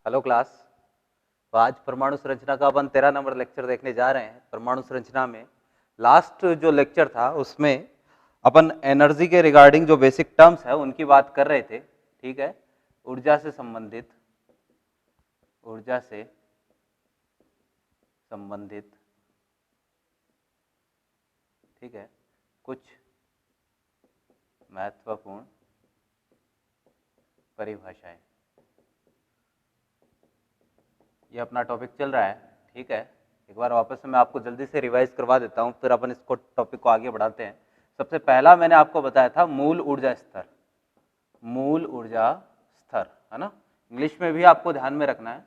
Hello class. तो आज परमाणु संरचना का अपन 13 नंबर लेक्चर देखने जा रहे हैं। परमाणु संरचना में लास्ट जो लेक्चर था उसमें अपन एनर्जी के रिगार्डिंग जो बेसिक टर्म्स है उनकी बात कर रहे थे। ठीक है, ऊर्जा से संबंधित ठीक है कुछ महत्वपूर्ण परिभाषाएं, ये अपना टॉपिक चल रहा है। ठीक है, एक बार वापस से मैं आपको जल्दी से रिवाइज करवा देता हूं, फिर अपन इसको टॉपिक को आगे बढ़ाते हैं। सबसे पहला मैंने आपको बताया था मूल ऊर्जा स्तर, है ना। इंग्लिश में भी आपको ध्यान में रखना है,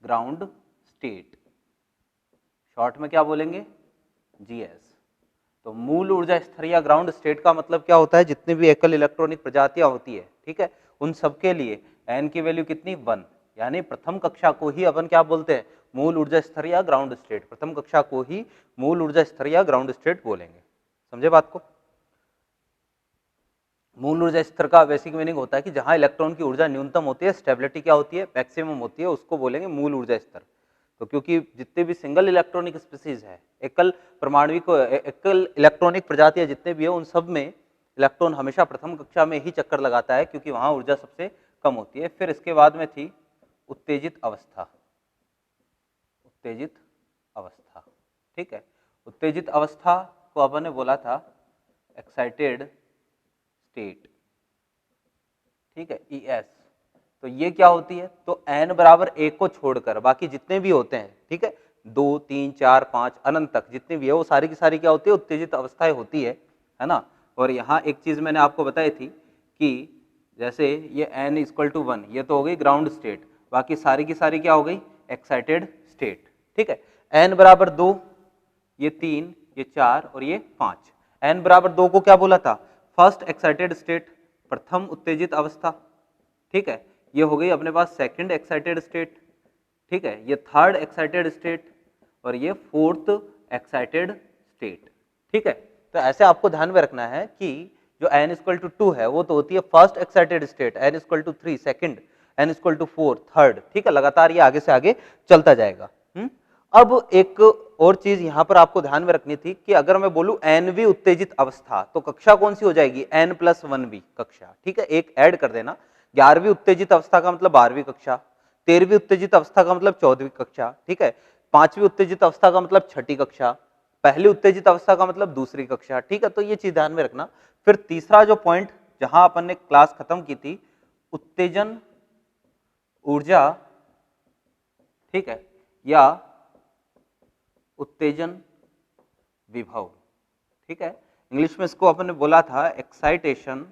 ग्राउंड स्टेट, शॉर्ट में क्या बोलेंगे, जीएस। तो मूल ऊर्जा स्तर या ग्राउंड स्टेट का मतलब क्या होता है, जितनी भी एकल इलेक्ट्रॉनिक प्रजातियां होती है, ठीक है, उन सबके लिए एन की वैल्यू कितनी, 1। यानी प्रथम कक्षा को ही अपन क्या बोलते हैं, मूल ऊर्जा स्तर या ग्राउंड स्टेट। प्रथम कक्षा को ही मूल ऊर्जा स्तर या ग्राउंड स्टेट बोलेंगे। समझे बात को। मूल ऊर्जा स्तर का बेसिक मीनिंग होता है कि जहां इलेक्ट्रॉन की ऊर्जा न्यूनतम होती है, स्टेबिलिटी क्या होती है, मैक्सिमम होती है, उसको बोलेंगे मूल ऊर्जा स्तर। तो क्योंकि जितने भी सिंगल इलेक्ट्रॉनिक स्पीसीज है, एकल परमाणुविक एकल इलेक्ट्रॉनिक प्रजातियां जितने भी है, उन सब में इलेक्ट्रॉन हमेशा प्रथम कक्षा में ही चक्कर लगाता है, क्योंकि वहां ऊर्जा सबसे कम होती है। फिर इसके बाद में थी उत्तेजित अवस्था। ठीक है, उत्तेजित अवस्था को अपन ने बोला था एक्साइटेड स्टेट। ठीक है, ES। तो ये क्या होती है, तो n बराबर 1 को छोड़कर बाकी जितने भी होते हैं, ठीक है, 2, 3, 4, 5 अनंत तक जितनी भी है, वो सारी की सारी क्या होती है, उत्तेजित अवस्थाएं होती है ना। और यहाँ एक चीज मैंने आपको बताई थी कि जैसे ये n = 1, ये तो हो गई ग्राउंड स्टेट, बाकी सारी की सारी क्या हो गई, एक्साइटेड स्टेट। ठीक है, n बराबर 2, ये 3, ये 4 और ये 5। n बराबर 2 को क्या बोला था, फर्स्ट एक्साइटेड स्टेट, प्रथम उत्तेजित अवस्था। ठीक है, ये हो गई अपने पास सेकंड एक्साइटेड स्टेट। ठीक है, ये थर्ड एक्साइटेड स्टेट और ये फोर्थ एक्साइटेड स्टेट। ठीक है, तो ऐसे आपको ध्यान में रखना है कि जो n = 2 है वो तो होती है first excited state, n = 3 second, n = 4 third. ठीक है, लगातार ये आगे से आगे चलता जाएगा। अब एक और चीज यहां पर आपको ध्यान में रखनी थी कि अगर मैं बोलूं nवीं उत्तेजित अवस्था, तो कक्षा कौन सी हो जाएगी, n+1वीं कक्षा। ठीक है, एक ऐड कर देना। 11वीं उत्तेजित अवस्था का मतलब 12वीं कक्षा, 13वीं उत्तेजित अवस्था का मतलब 14वीं कक्षा। ठीक है, 5वीं उत्तेजित अवस्था का मतलब 6ठी कक्षा, पहली उत्तेजित अवस्था का मतलब 2री कक्षा। ठीक है, तो ये चीज ध्यान में रखना। फिर तीसरा जो पॉइंट जहां अपन ने क्लास खत्म की थी, उत्तेजन ऊर्जा, ठीक है, या उत्तेजन विभव। ठीक है, इंग्लिश में इसको अपन ने बोला था एक्साइटेशन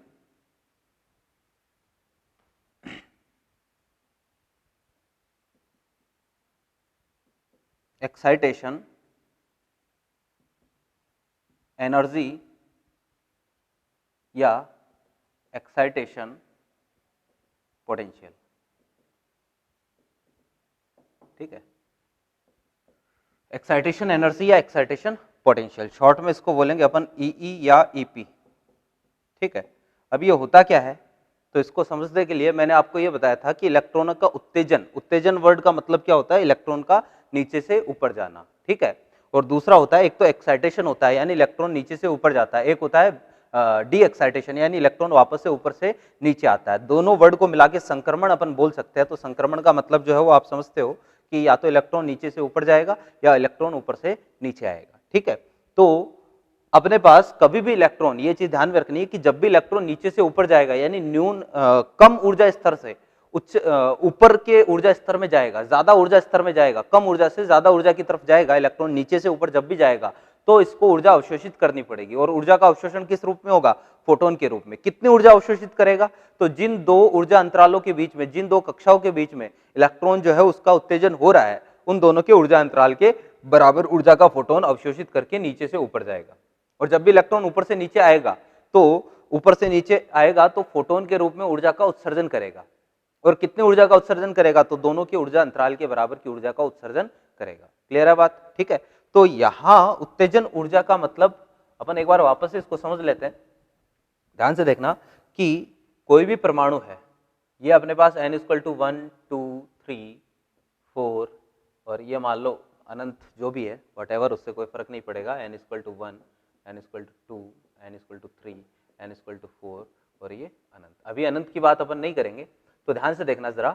एनर्जी या एक्साइटेशन पोटेंशियल। ठीक है, एक्साइटेशन एनर्जी या एक्साइटेशन पोटेंशियल, शॉर्ट में इसको बोलेंगे अपन EE या EP। ठीक है, अब ये होता क्या है, तो इसको समझने के लिए मैंने आपको ये बताया था कि इलेक्ट्रॉनों का उत्तेजन वर्ड का मतलब क्या होता है, इलेक्ट्रॉन का नीचे से ऊपर जाना। ठीक है, और दूसरा होता है, एक तो एक्साइटेशन होता है यानी इलेक्ट्रॉन नीचे से ऊपर जाता है, एक होता है डी एक्साइटेशन यानी इलेक्ट्रॉन वापस से ऊपर से नीचे आता है। दोनों वर्ड को मिला के संक्रमण अपन बोल सकते हैं। तो संक्रमण का मतलब जो है वो आप समझते हो कि या तो इलेक्ट्रॉन नीचे से ऊपर जाएगा या इलेक्ट्रॉन ऊपर से नीचे आएगा। ठीक है, तो अपने पास कभी भी इलेक्ट्रॉन, ये चीज ध्यान में रखनी है कि जब भी इलेक्ट्रॉन नीचे से ऊपर जाएगा यानी कम ऊर्जा स्तर से उच्च ऊपर के ऊर्जा स्तर में जाएगा, ज्यादा ऊर्जा स्तर में जाएगा, कम ऊर्जा से ज्यादा ऊर्जा की तरफ जाएगा, इलेक्ट्रॉन नीचे से ऊपर जब भी जाएगा तो इसको ऊर्जा अवशोषित करनी पड़ेगी। और ऊर्जा का अवशोषण किस रूप में होगा, फोटोन के रूप में। कितनी ऊर्जा अवशोषित करेगा, तो जिन दो ऊर्जा अंतरालों के बीच में, जिन दो कक्षाओं के बीच में इलेक्ट्रॉन जो है उसका उत्तेजन हो रहा है, उन दोनों के ऊर्जा अंतराल के बराबर ऊर्जा का फोटोन अवशोषित करके नीचे से ऊपर जाएगा। और जब भी इलेक्ट्रॉन ऊपर से नीचे आएगा तो फोटोन के रूप में ऊर्जा का उत्सर्जन करेगा। और कितनी ऊर्जा का उत्सर्जन करेगा, तो दोनों के ऊर्जा अंतराल के बराबर की ऊर्जा का उत्सर्जन करेगा। क्लियर है बात। ठीक है, तो यहां उत्तेजन ऊर्जा का मतलब अपन एक बार वापस से इसको समझ लेते हैं। ध्यान से देखना कि कोई भी परमाणु है, ये अपने पास n = 1, 2, 3, 4 और ये मान लो अनंत जो भी है वट उससे कोई फर्क नहीं पड़ेगा, n equal to 1, n equal to 2, n equal to 3, n equal to 4 और ये अनंत। अभी अनंत की बात अपन नहीं करेंगे, तो ध्यान से देखना जरा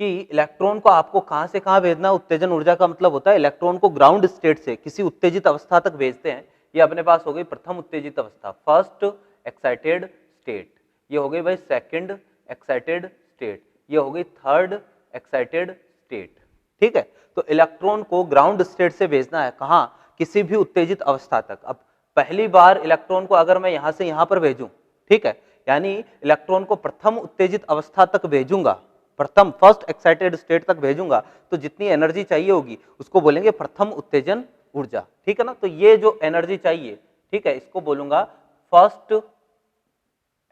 कि इलेक्ट्रॉन को आपको कहां से कहां भेजना है। उत्तेजन ऊर्जा का मतलब होता है इलेक्ट्रॉन को ग्राउंड स्टेट से किसी उत्तेजित अवस्था तक भेजते हैं। ये अपने पास हो गई प्रथम उत्तेजित अवस्था, फर्स्ट एक्साइटेड स्टेट। ये हो गई भाई सेकंड एक्साइटेड स्टेट। ये हो गई थर्ड एक्साइटेड स्टेट। ठीक है, तो इलेक्ट्रॉन को ग्राउंड स्टेट से भेजना है कहां, किसी भी उत्तेजित अवस्था तक। अब पहली बार इलेक्ट्रॉन को अगर मैं यहां से यहां पर भेजूं, ठीक है, यानी इलेक्ट्रॉन को प्रथम उत्तेजित अवस्था तक भेजूंगा, प्रथम फर्स्ट एक्साइटेड स्टेट तक भेजूंगा, तो जितनी एनर्जी चाहिए होगी उसको बोलेंगे प्रथम उत्तेजन ऊर्जा। ठीक है ना, तो ये जो एनर्जी चाहिए, ठीक है, इसको बोलूंगा फर्स्ट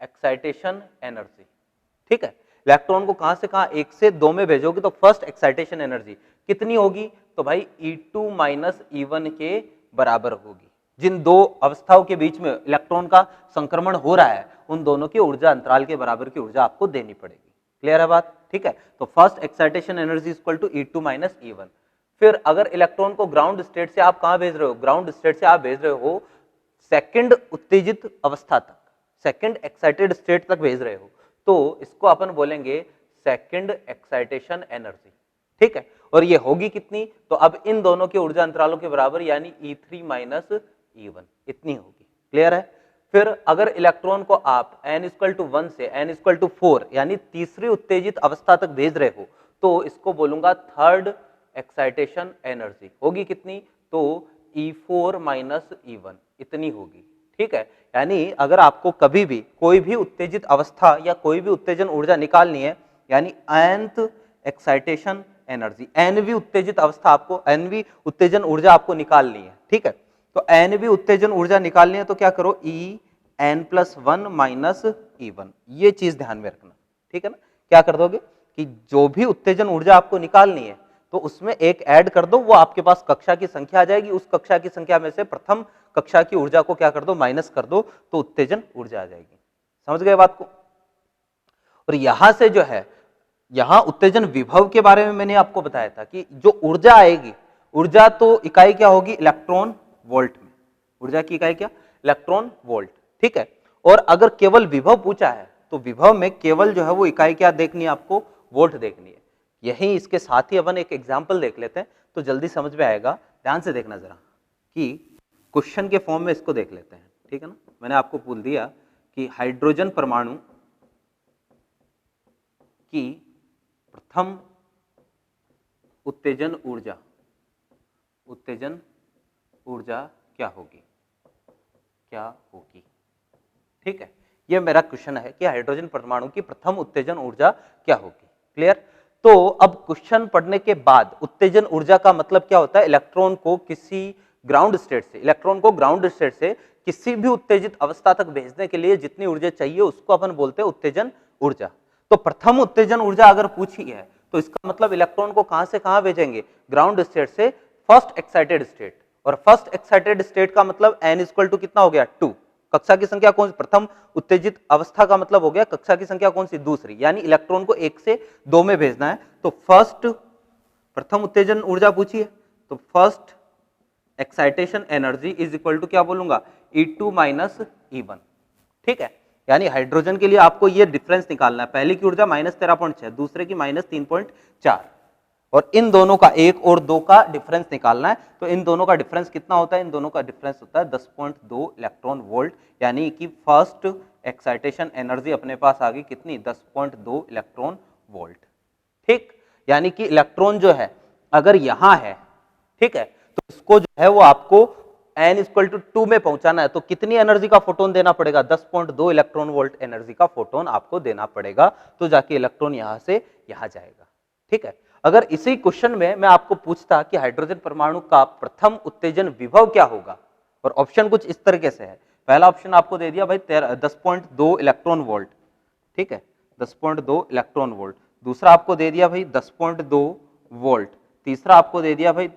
एक्साइटेशन एनर्जी। ठीक है, इलेक्ट्रॉन को कहां से कहां, 1 से 2 में भेजोगे तो फर्स्ट एक्साइटेशन एनर्जी कितनी होगी, तो भाई E2 माइनस E1 के बराबर होगी। जिन दो अवस्थाओं के बीच में इलेक्ट्रॉन का संक्रमण हो रहा है उन दोनों की ऊर्जा अंतराल के बराबर की ऊर्जा आपको देनी पड़ेगी। क्लियर है बात? ठीक है, तो first excitation energy equal to E2 minus E1। फिर अगर इलेक्ट्रॉन को ग्राउंड स्टेट से आप कहां भेज रहे हो, ग्राउंड स्टेट से आप भेज रहे हो सेकंड उत्तेजित अवस्था तक, सेकंड एक्साइटेड स्टेट तक भेज रहे हो, तो इसको अपन बोलेंगे सेकंड एक्साइटेशन एनर्जी। ठीक है, और ये होगी कितनी, तो अब इन दोनों के ऊर्जा अंतरालों के बराबर यानी E3 माइनस E1 इतनी होगी। क्लियर है? फिर अगर इलेक्ट्रॉन को आप n इक्वल टू 1 से n इक्वल टू 4 यानी तीसरी उत्तेजित अवस्था तक भेज रहे हो, तो इसको बोलूंगा थर्ड एक्साइटेशन एनर्जी। होगी कितनी, तो E4 माइनस E1 इतनी होगी। ठीक है, यानी अगर आपको कभी भी कोई भी उत्तेजित अवस्था या कोई भी उत्तेजन ऊर्जा निकालनी है, यानी nth एक्साइटेशन एनर्जी, nवी उत्तेजित अवस्था आपको, nवी उत्तेजन ऊर्जा आपको निकालनी है। ठीक है, तो nवी उत्तेजन ऊर्जा निकालनी है तो क्या करो, En+1 माइनस E1, ये चीज ध्यान में रखना। ठीक है ना, क्या कर दोगे कि जो भी उत्तेजन ऊर्जा आपको निकालनी है तो उसमें एक ऐड कर दो, वो आपके पास कक्षा की संख्या आ जाएगी, उस कक्षा की संख्या में से प्रथम कक्षा की ऊर्जा को क्या कर दो, माइनस कर दो, तो उत्तेजन ऊर्जा आ जाएगी। समझ गए बात को? और यहां से जो है, यहां उत्तेजन विभव के बारे में मैंने आपको बताया था कि जो ऊर्जा आएगी, ऊर्जा तो इकाई क्या होगी, इलेक्ट्रॉन वोल्ट में। ऊर्जा की इकाई क्या, इलेक्ट्रॉन वोल्ट। ठीक है, और अगर केवल विभव पूछा है तो विभव में केवल जो है वो इकाई क्या देखनी है आपको, वोल्ट देखनी है। यही इसके साथ ही अपन एक एग्जाम्पल देख लेते हैं तो जल्दी समझ में आएगा। ध्यान से देखना जरा कि क्वेश्चन के फॉर्म में इसको देख लेते हैं। ठीक है ना, मैंने आपको बोल दिया कि हाइड्रोजन परमाणु की प्रथम उत्तेजन ऊर्जा, उत्तेजन ऊर्जा क्या होगी, क्या होगी। ठीक है, ये मेरा क्वेश्चन है कि हाइड्रोजन परमाणु की प्रथम उत्तेजन ऊर्जा क्या होगी। क्लियर? तो अब क्वेश्चन पढ़ने के बाद उत्तेजन ऊर्जा का मतलब क्या होता है, इलेक्ट्रॉन को किसी ग्राउंड स्टेट से, इलेक्ट्रॉन को ग्राउंड स्टेट से किसी भी उत्तेजित अवस्था तक भेजने के लिए जितनी ऊर्जा चाहिए उसको अपन बोलते हैं उत्तेजन ऊर्जा। तो प्रथम उत्तेजन ऊर्जा अगर पूछी है तो इसका मतलब इलेक्ट्रॉन को कहां से कहां भेजेंगे, ग्राउंड स्टेट से फर्स्ट एक्साइटेड स्टेट। और फर्स्ट एक्साइटेड स्टेट का मतलब n इक्वल टू कितना हो गया, 2। कक्षा की संख्या कौन सी, प्रथम उत्तेजित अवस्था का मतलब हो गया कक्षा की संख्या कौन सी, दूसरी, यानी इलेक्ट्रॉन को 1 से 2 में भेजना है। तो फर्स्ट, प्रथम उत्तेजन ऊर्जा पूछी है तो first excitation energy is equal to क्या बोलूंगा, E2 माइनस E1। ठीक है, यानी हाइड्रोजन के लिए आपको ये डिफरेंस निकालना है, पहली की ऊर्जा -13.6, दूसरे की -3.4, और इन दोनों का 1 और 2 का डिफरेंस निकालना है। तो इन दोनों का डिफरेंस कितना होता है, इन दोनों का डिफरेंस होता है 10.2 इलेक्ट्रॉन वोल्ट, यानी कि फर्स्ट एक्साइटेशन एनर्जी अपने पास आ गई कितनी, 10.2 इलेक्ट्रॉन वोल्ट। ठीक, यानी कि इलेक्ट्रॉन जो है अगर यहां है, ठीक है, तो इसको जो है वो आपको n इक्वल टू 2 में पहुंचाना है, तो कितनी एनर्जी का फोटोन देना पड़ेगा, 10.2 इलेक्ट्रॉन वोल्ट एनर्जी का फोटोन आपको देना पड़ेगा, तो जाके इलेक्ट्रॉन यहां से यहां जाएगा। ठीक है, अगर इसी क्वेश्चन में मैं आपको पूछता कि हाइड्रोजन परमाणु का प्रथम उत्तेजन विभव क्या होगा, और ऑप्शन कुछ इस तरीके से है। पहला ऑप्शन आपको दे दिया भाई 10.2 इलेक्ट्रॉन वोल्ट, ठीक है, 10.2 इलेक्ट्रॉन वोल्ट। दूसरा आपको दे दिया भाई 10.2 वोल्ट। तीसरा आपको दे दिया भाई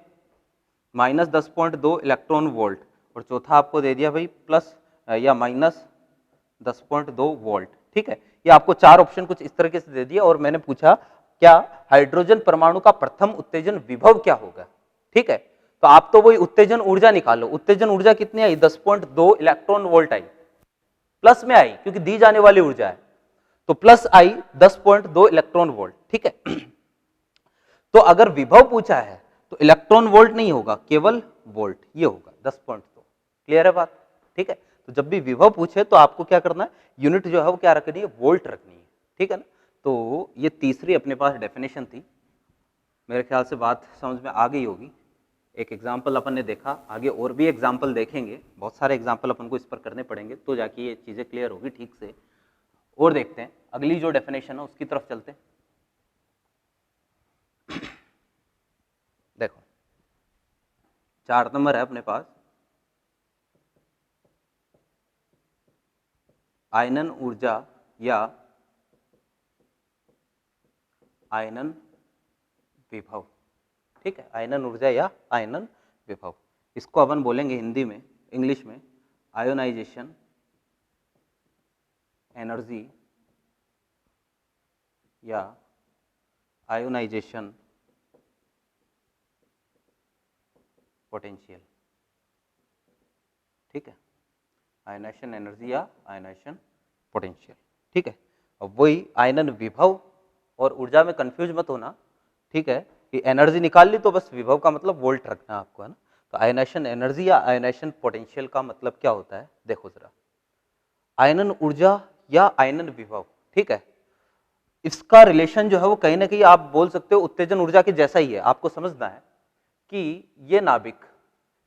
-10.2 इलेक्ट्रॉन वोल्ट, और चौथा आपको दे दिया भाई प्लस या -10.2 वोल्ट। ठीक है, ये आपको 4 ऑप्शन कुछ इस तरीके से दे दिया, और मैंने पूछा क्या हाइड्रोजन परमाणु का प्रथम उत्तेजन विभव क्या होगा, ठीक है। तो आप तो वही उत्तेजन ऊर्जा निकालो, उत्तेजन ऊर्जा कितनी आई, 10.2 इलेक्ट्रॉन वोल्ट आई, प्लस में आई क्योंकि दी जाने वाली ऊर्जा है, तो प्लस आई 10.2 इलेक्ट्रॉन वोल्ट, ठीक है। तो अगर विभव पूछा है तो इलेक्ट्रॉन वोल्ट नहीं होगा, केवल वोल्ट, ये होगा 10.2। क्लियर है बात, ठीक है। तो जब भी विभव पूछे तो आपको क्या करना है, यूनिट जो है वो क्या रखनी है, वोल्ट रखनी है, ठीक है ना। तो ये तीसरी अपने पास डेफिनेशन थी, मेरे ख्याल से बात समझ में आ गई होगी। एक एग्जाम्पल अपन ने देखा, आगे और भी एग्जाम्पल देखेंगे, बहुत सारे एग्जाम्पल अपन को इस पर करने पड़ेंगे तो जाके ये चीज़ें क्लियर होगी ठीक से। और देखते हैं अगली जो डेफिनेशन है उसकी तरफ चलते हैं। देखो 4 नंबर है अपने पास, आयनन ऊर्जा या आयनन विभव, ठीक है, आयनन ऊर्जा या आयनन विभव, इसको अपन बोलेंगे हिंदी में, इंग्लिश में आयोनाइजेशन एनर्जी या आयोनाइजेशन पोटेंशियल, ठीक है, आयनाइजेशन एनर्जी या आयनाइजेशन पोटेंशियल, ठीक है। अब वही आयनन विभव और ऊर्जा में कंफ्यूज मत होना, ठीक है, कि एनर्जी निकाल ली तो बस विभव का मतलब वोल्ट रखना है आपको, है ना। तो आयनाइजेशन एनर्जी या आयनाइजेशन पोटेंशियल का मतलब क्या होता है, देखो जरा, आयनन ऊर्जा या आयनन विभव, ठीक है, इसका रिलेशन जो है वो कहीं ना कहीं आप बोल सकते हो उत्तेजन ऊर्जा के जैसा ही है। आपको समझना है कि ये नाभिक,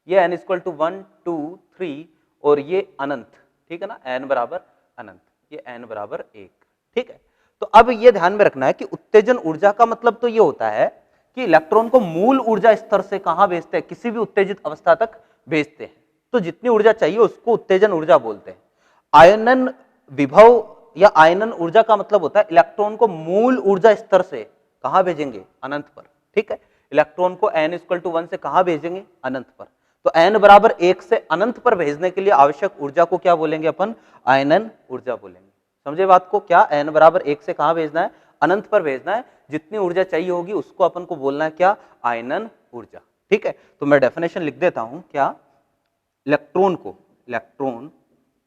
ये n इक्वल टू 1 2 3 और ये अनंत, ठीक है ना, n बराबर अनंत, ये n बराबर 1, ठीक है। तो अब ये ध्यान में रखना है कि उत्तेजन ऊर्जा का मतलब तो ये होता है कि इलेक्ट्रॉन को मूल ऊर्जा स्तर से कहां भेजते हैं, किसी भी उत्तेजित अवस्था तक भेजते हैं, तो जितनी ऊर्जा चाहिए उसको उत्तेजन ऊर्जा बोलते हैं। आयनन विभव या आयनन ऊर्जा का मतलब होता है इलेक्ट्रॉन को मूल ऊर्जा स्तर से कहां भेजेंगे, अनंत पर, ठीक है। इलेक्ट्रॉन को n इक्वल टू 1 से कहां भेजेंगे, अनंत पर। तो n बराबर 1 से अनंत पर भेजने के लिए आवश्यक ऊर्जा को क्या बोलेंगे अपन, आयनन ऊर्जा बोलेंगे। समझे बात को, क्या n बराबर 1 से कहां भेजना है, अनंत पर भेजना है, जितनी ऊर्जा चाहिए होगी उसको अपन को बोलना है क्या, आयनन ऊर्जा, ठीक है। तो मैं डेफिनेशन लिख देता हूं, क्या, इलेक्ट्रॉन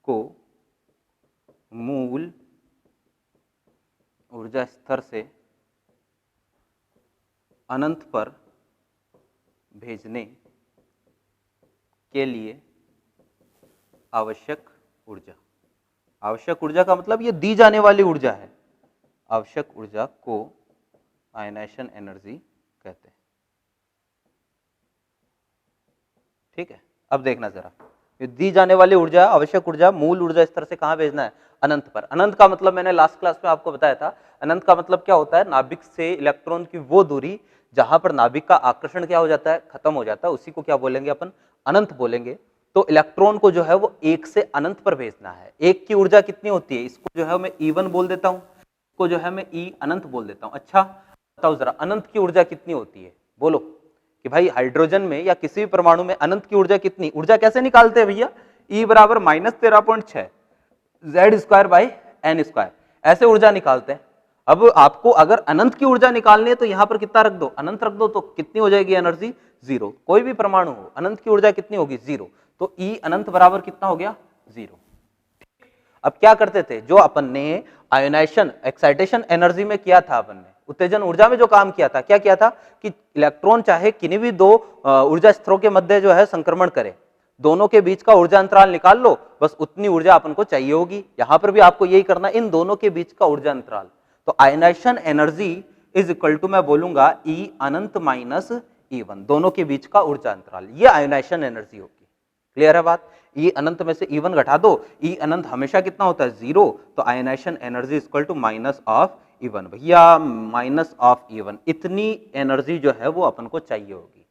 को मूल ऊर्जा स्तर से अनंत पर भेजने के लिए आवश्यक ऊर्जा, आवश्यक ऊर्जा का मतलब ये दी जाने वाली ऊर्जा है, आवश्यक ऊर्जा को आयनाइजेशन एनर्जी कहते हैं, ठीक है। अब देखना जरा, ये दी जाने वाली ऊर्जा, आवश्यक ऊर्जा मूल ऊर्जा स्तर से कहां भेजना है, अनंत पर। अनंत का मतलब मैंने लास्ट क्लास में आपको बताया था, अनंत का मतलब क्या होता है, नाभिक से इलेक्ट्रॉन की वो दूरी जहां पर नाभिक का आकर्षण क्या हो जाता है, खत्म हो जाता है, उसी को क्या बोलेंगे अपन, अनंत बोलेंगे। तो इलेक्ट्रॉन को जो है वो 1 से अनंत पर भेजना है। 1 की ऊर्जा कितनी होती है, इसको जो है मैं E1 बोल देता हूं, इसको जो है मैं E अनंत बोल देता हूं। अच्छा बताओ जरा, अनंत की ऊर्जा कितनी होती है, बोलो कि भाई हाइड्रोजन में या किसी भी परमाणु में अनंत की ऊर्जा कितनी, ऊर्जा कैसे निकालते हैं भैया, E बराबर -13.6 Z² बाई n², ऐसे ऊर्जा निकालते हैं। अब आपको अगर अनंत की ऊर्जा निकालनी है तो यहां पर कितना रख दो, अनंत रख दो, तो कितनी हो जाएगी एनर्जी, 0। कोई भी परमाणु हो, अनंत की ऊर्जा कितनी होगी, 0, तो E अनंत बराबर कितना हो गया, 0। अब क्या करते थे, जो अपन ने आयोनाइजेशन एक्साइटेशन एनर्जी में किया था, अपन ने उत्तेजन ऊर्जा में जो काम किया था, क्या किया था कि इलेक्ट्रॉन चाहे किन्हीं भी दो ऊर्जा स्तरों के मध्य जो है संक्रमण करे, दोनों के बीच का ऊर्जा अंतराल निकाल लो, बस उतनी ऊर्जा अपन को चाहिए होगी। यहां पर भी आपको यही करना, इन दोनों के बीच का ऊर्जा अंतराल। तो ionization energy is equal to, मैं बोलूंगा E अनंत माइनस E1, दोनों के बीच का ऊर्जा अंतराल, ये आयनाइजेशन एनर्जी होगी। क्लियर है बात, E अनंत में से E1 घटा दो, E अनंत हमेशा कितना होता है, 0, तो ionization energy equal to minus of E1, भैया माइनस ऑफ E1, इतनी एनर्जी जो है वो अपन को चाहिए होगी।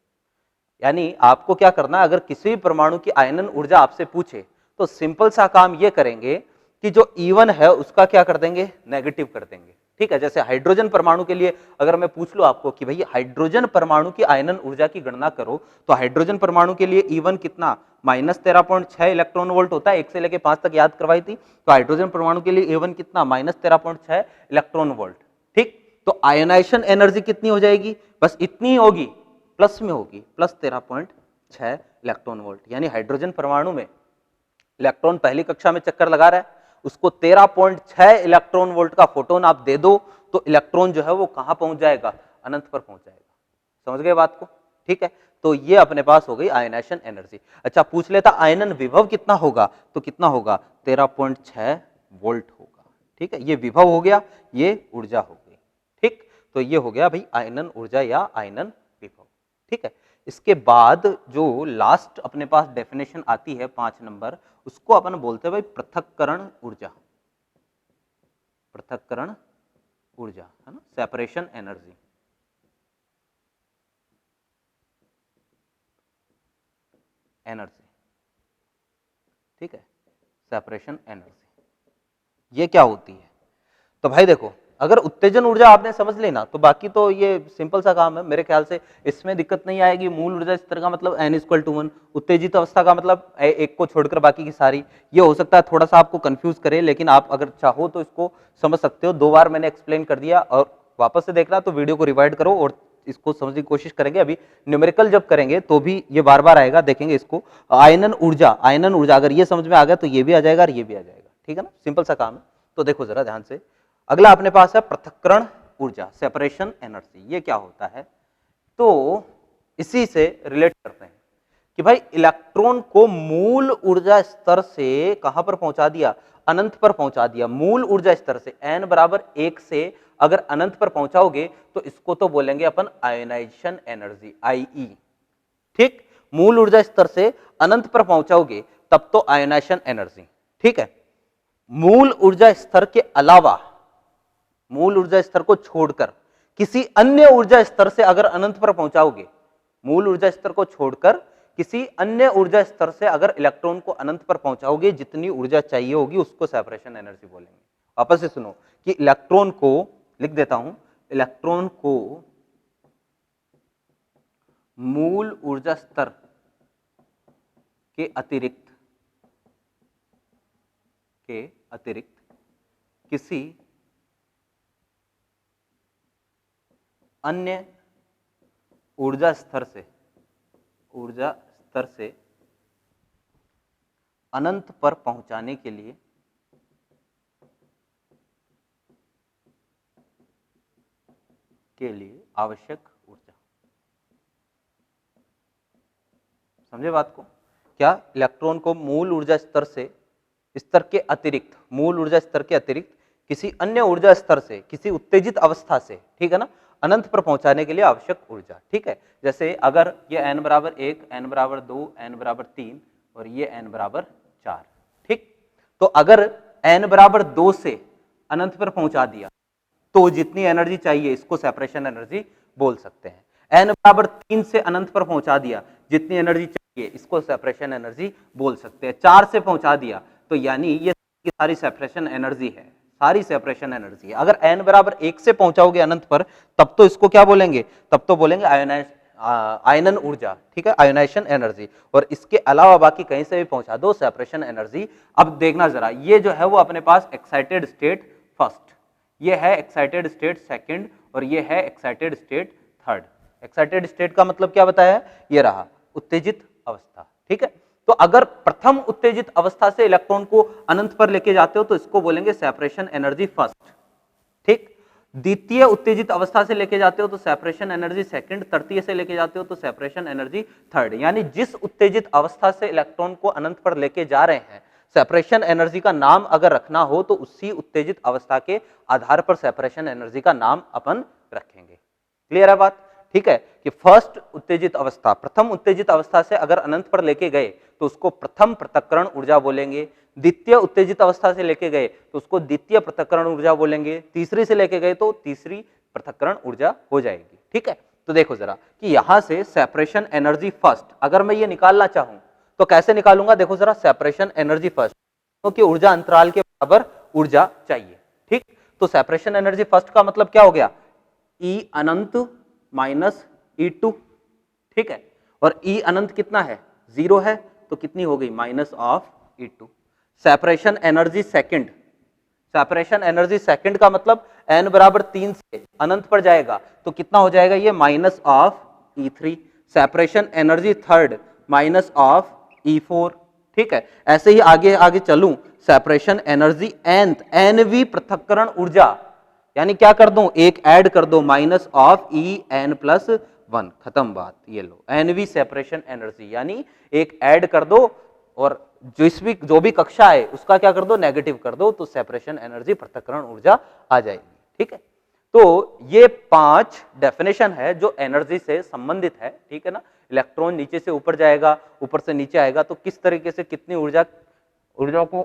यानी आपको क्या करना है, अगर किसी भी परमाणु की आयनन ऊर्जा आपसे पूछे तो सिंपल सा काम ये करेंगे कि जो E1 है उसका क्या कर देंगे, नेगेटिव कर देंगे, ठीक है। जैसे हाइड्रोजन परमाणु के लिए अगर मैं पूछ लूं आपको कि भाई हाइड्रोजन परमाणु की आयनन ऊर्जा की गणना करो, तो हाइड्रोजन परमाणु के लिए E1 कितना, -13.6 इलेक्ट्रॉन वोल्ट होता है, 1 से लेकर 5 तक याद करवाई थी। तो हाइड्रोजन परमाणु के लिए E1 कितना, -13.6 इलेक्ट्रॉन वोल्ट, ठीक। तो आयोनाइजेशन एनर्जी कितनी हो जाएगी, बस इतनी होगी, प्लस में होगी, प्लस 13.6 इलेक्ट्रॉन वोल्ट। यानी हाइड्रोजन परमाणु में इलेक्ट्रॉन पहली कक्षा में चक्कर लगा रहा है, उसको 13.6 इलेक्ट्रॉन वोल्ट का फोटोन आप दे दो तो इलेक्ट्रॉन जो है वो कहां पहुंच जाएगा, अनंत पर पहुंच जाएगा। समझ गए बात को, ठीक है। तो ये अपने पास हो गई आयनाइजेशन एनर्जी। अच्छा पूछ लेता आयनन विभव कितना होगा, तो कितना होगा, 13.6 वोल्ट होगा, ठीक है। ये विभव हो गया, ये ऊर्जा हो गई, ठीक। तो ये हो गया भाई आयनन ऊर्जा या आयनन विभव, ठीक है। इसके बाद जो लास्ट अपने पास डेफिनेशन आती है 5 नंबर, उसको अपन बोलते हैं भाई पृथक्करण ऊर्जा, पृथक्करण ऊर्जा है ना, सेपरेशन एनर्जी। एनर्जी, ठीक है, सेपरेशन एनर्जी ये क्या होती है। तो भाई देखो अगर उत्तेजन ऊर्जा आपने समझ लेना तो बाकी तो ये सिंपल सा काम है मेरे ख्याल से, इसमें दिक्कत नहीं आएगी। मूल ऊर्जा स्तर का मतलब n=1, उत्तेजित अवस्था का मतलब एक को छोड़कर बाकी की सारी। ये हो सकता है थोड़ा सा आपको कंफ्यूज करे, लेकिन आप अगर चाहो तो इसको समझ सकते हो। 2 बार मैंने एक्सप्लेन कर दिया, और वापस से देखना तो वीडियो को रिवाइड करो और इसको समझने की कोशिश करेंगे। अभी न्यूमेरिकल जब करेंगे तो भी ये बार बार आएगा, देखेंगे इसको। आयनन ऊर्जा, आयनन ऊर्जा अगर ये समझ में आ गया तो ये भी आ जाएगा और ये भी आ जाएगा, ठीक है ना, सिंपल सा काम है। तो देखो जरा ध्यान से, अगला अपने पास है पृथक्करण ऊर्जा, सेपरेशन एनर्जी। ये क्या होता है, तो इसी से रिलेट करते हैं कि भाई इलेक्ट्रॉन को मूल ऊर्जा स्तर से कहां पर पहुंचा दिया, अनंत पर पहुंचा दिया। मूल ऊर्जा स्तर से n=1 से अगर अनंत पर पहुंचाओगे तो इसको तो बोलेंगे अपन आयोनाइजेशन एनर्जी, IE, ठीक। मूल ऊर्जा स्तर से अनंत पर पहुंचाओगे तब तो आयोनाइजेशन एनर्जी, ठीक है। मूल ऊर्जा स्तर के अलावा, मूल ऊर्जा स्तर को छोड़कर किसी अन्य ऊर्जा स्तर से अगर अनंत पर पहुंचाओगे, मूल ऊर्जा स्तर को छोड़कर किसी अन्य ऊर्जा स्तर से अगर इलेक्ट्रॉन को अनंत पर पहुंचाओगे, जितनी ऊर्जा चाहिए होगी उसको सेपरेशन एनर्जी बोलेंगे। वापस से सुनो कि इलेक्ट्रॉन को लिख देता हूं, इलेक्ट्रॉन को मूल ऊर्जा स्तर के अतिरिक्त किसी अन्य ऊर्जा स्तर से अनंत पर पहुंचाने के लिए आवश्यक ऊर्जा। समझे बात को, क्या इलेक्ट्रॉन को मूल ऊर्जा स्तर से स्तर के अतिरिक्त, मूल ऊर्जा स्तर के अतिरिक्त किसी अन्य ऊर्जा स्तर से, किसी उत्तेजित अवस्था से, ठीक है ना, अनंत पर पहुंचाने के लिए आवश्यक ऊर्जा, ठीक है। जैसे अगर ये n=1, n=2, n=3 और ये n=4, ठीक। तो अगर n=2 से अनंत पर पहुंचा दिया तो जितनी एनर्जी चाहिए इसको सेपरेशन एनर्जी बोल सकते हैं। n=3 से अनंत पर पहुंचा दिया, जितनी एनर्जी चाहिए इसको सेपरेशन एनर्जी बोल सकते हैं। 4 से पहुंचा दिया तो यानी ये सारी सेपरेशन एनर्जी है, सारी सेपरेशन एनर्जी है। अगर n=1 से पहुंचाओगे अनंत पर तब तो इसको क्या बोलेंगे, तब तो बोलेंगे आयनन ऊर्जा, ठीक है, आयोनाइजेशन एनर्जी। और इसके अलावा बाकी कहीं से भी पहुंचा दो, सेपरेशन एनर्जी। अब देखना जरा, ये जो है वो अपने पास एक्साइटेड स्टेट फर्स्ट, ये है एक्साइटेड स्टेट सेकंड और ये है excited state third. Excited state का मतलब क्या बताया, ये रहा उत्तेजित अवस्था, ठीक है। तो अगर प्रथम उत्तेजित अवस्था से इलेक्ट्रॉन को अनंत पर लेके जाते हो तो इसको बोलेंगे सेपरेशन एनर्जी फर्स्ट, ठीक। द्वितीय उत्तेजित अवस्था से लेके जाते हो तो सेपरेशन एनर्जी सेकंड, तृतीय से लेके जाते हो तो सेपरेशन एनर्जी थर्ड। यानी जिस उत्तेजित अवस्था से इलेक्ट्रॉन को अनंत पर लेके जा रहे हैं, सेपरेशन एनर्जी का नाम अगर रखना हो तो उसी उत्तेजित अवस्था के आधार पर सेपरेशन एनर्जी का नाम अपन रखेंगे। क्लियर है बात, ठीक है, कि फर्स्ट उत्तेजित अवस्था, प्रथम उत्तेजित अवस्था से अगर अनंत पर लेके गए तो उसको प्रथम पृथक्करण ऊर्जा बोलेंगे। द्वितीय उत्तेजित अवस्था से लेके गए तो उसको द्वितीय पृथक्करण ऊर्जा बोलेंगे। तीसरी से लेके गए तो तीसरी पृथक्करण ऊर्जा हो जाएगी, ठीक है। तो देखो जरा कि यहां से सेपरेशन एनर्जी फर्स्ट अगर मैं ये निकालना चाहूं तो कैसे निकालूंगा, देखो जरा, सेपरेशन एनर्जी फर्स्ट, क्योंकि ऊर्जा अंतराल के बराबर ऊर्जा चाहिए, ठीक। तो सेपरेशन एनर्जी फर्स्ट का मतलब क्या हो गया, E अनंत माइनस E2, ठीक है। और E अनंत कितना है, 0 है, तो कितनी हो गई, minus of E2। Separation energy second, separation energy second का मतलब n बराबर 3 से अनंत पर जाएगा तो कितना हो जाएगा ये minus of E3। Separation energy third minus of E4। ठीक है, ऐसे ही आगे आगे चलूं, सेपरेशन एनर्जी nth nवी पृथक्करण ऊर्जा, यानी क्या कर दूं, एक ऐड कर दो माइनस ऑफ En+1, खत्म बात। ये लो nवी सेपरेशन एनर्जी, यानी एक ऐड कर दो और जो भी कक्षा है उसका क्या कर दो, नेगेटिव कर दो, तो सेपरेशन एनर्जी पृथक्करण ऊर्जा आ जाएगी। ठीक है, तो ये 5 डेफिनेशन है जो एनर्जी से संबंधित है। ठीक है ना, इलेक्ट्रॉन नीचे से ऊपर जाएगा, ऊपर से नीचे आएगा, तो किस तरीके से कितनी ऊर्जा को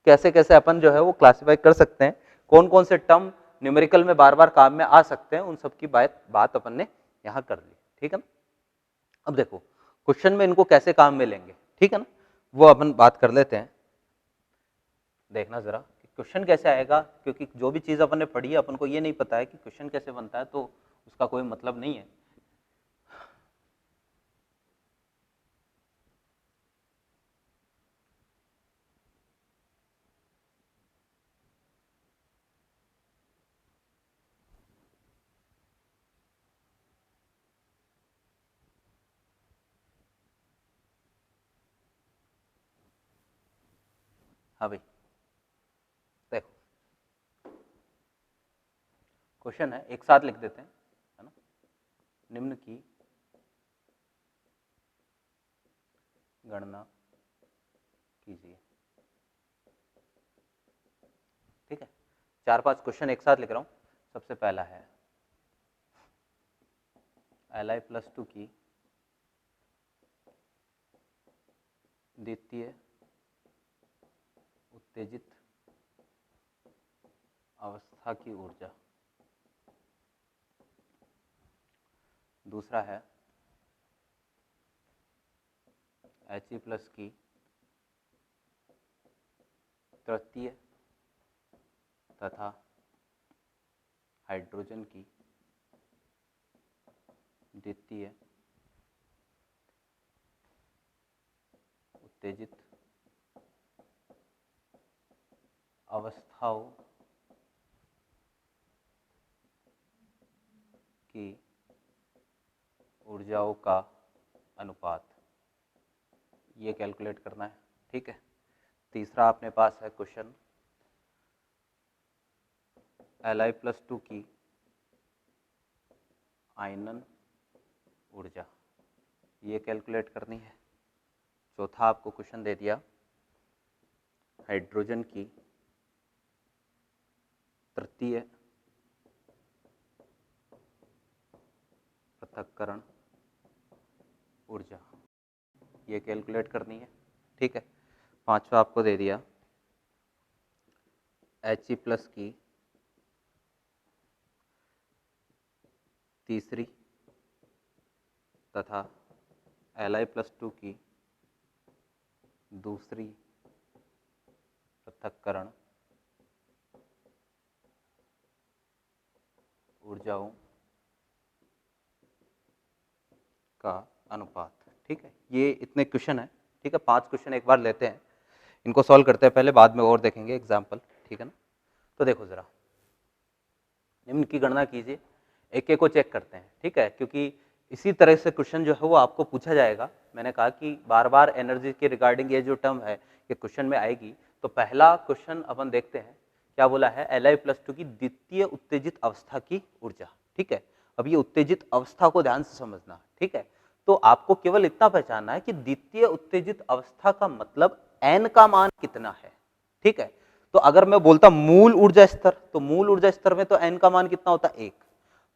कैसे कैसे अपन जो है वो क्लासिफाई कर सकते हैं, कौन कौन से टर्म न्यूमेरिकल में बार बार काम में आ सकते हैं, उन सब की बात अपन ने यहाँ कर ली। ठीक है ना, अब देखो क्वेश्चन में इनको कैसे काम में लेंगे, ठीक है ना, वो अपन बात कर लेते हैं। देखना जरा कि क्वेश्चन कैसे आएगा, क्योंकि जो भी चीज अपन ने पढ़ी है अपन को ये नहीं पता है कि क्वेश्चन कैसे बनता है, तो उसका कोई मतलब नहीं है। हाँ भाई देखो, क्वेश्चन है, एक साथ लिख देते हैं, है ना। निम्न की गणना कीजिए। ठीक है, 4-5 क्वेश्चन एक साथ लिख रहा हूं। सबसे पहला है Li+2 की द्वितीय उत्तेजित अवस्था की ऊर्जा। दूसरा है He+ की तृतीय तथा हाइड्रोजन की द्वितीय उत्तेजित अवस्थाओं की ऊर्जाओं का अनुपात, ये कैलकुलेट करना है। ठीक है, तीसरा अपने पास है क्वेश्चन Li+2 की आयनन ऊर्जा, ये कैलकुलेट करनी है। चौथा आपको क्वेश्चन दे दिया हाइड्रोजन की तृतीय पृथक्करण ऊर्जा, ये कैलकुलेट करनी है। ठीक है, पांचवा आपको दे दिया He+ की तीसरी तथा Li+2 की दूसरी पृथक्करण ऊर्जाओं का अनुपात। ठीक है, ये इतने क्वेश्चन है। ठीक है, 5 क्वेश्चन एक बार लेते हैं, इनको सॉल्व करते हैं पहले, बाद में और देखेंगे एग्जाम्पल। ठीक है ना, तो देखो जरा, निम्न की गणना कीजिए, एक एक को चेक करते हैं। ठीक है, क्योंकि इसी तरह से क्वेश्चन जो है वो आपको पूछा जाएगा। मैंने कहा कि बार बार एनर्जी के रिगार्डिंग ये जो टर्म है ये क्वेश्चन में आएगी। तो पहला क्वेश्चन अपन देखते हैं, क्या बोला है, Li+2 की द्वितीय उत्तेजित अवस्था की ऊर्जा। ठीक है, अब ये उत्तेजित अवस्था को ध्यान से समझना। ठीक है, तो आपको केवल इतना पहचानना है कि द्वितीय उत्तेजित अवस्था का मतलब n का मान कितना है। ठीक है, तो अगर मैं बोलता मूल ऊर्जा स्तर, तो मूल ऊर्जा स्तर में तो n का मान कितना होता है 1।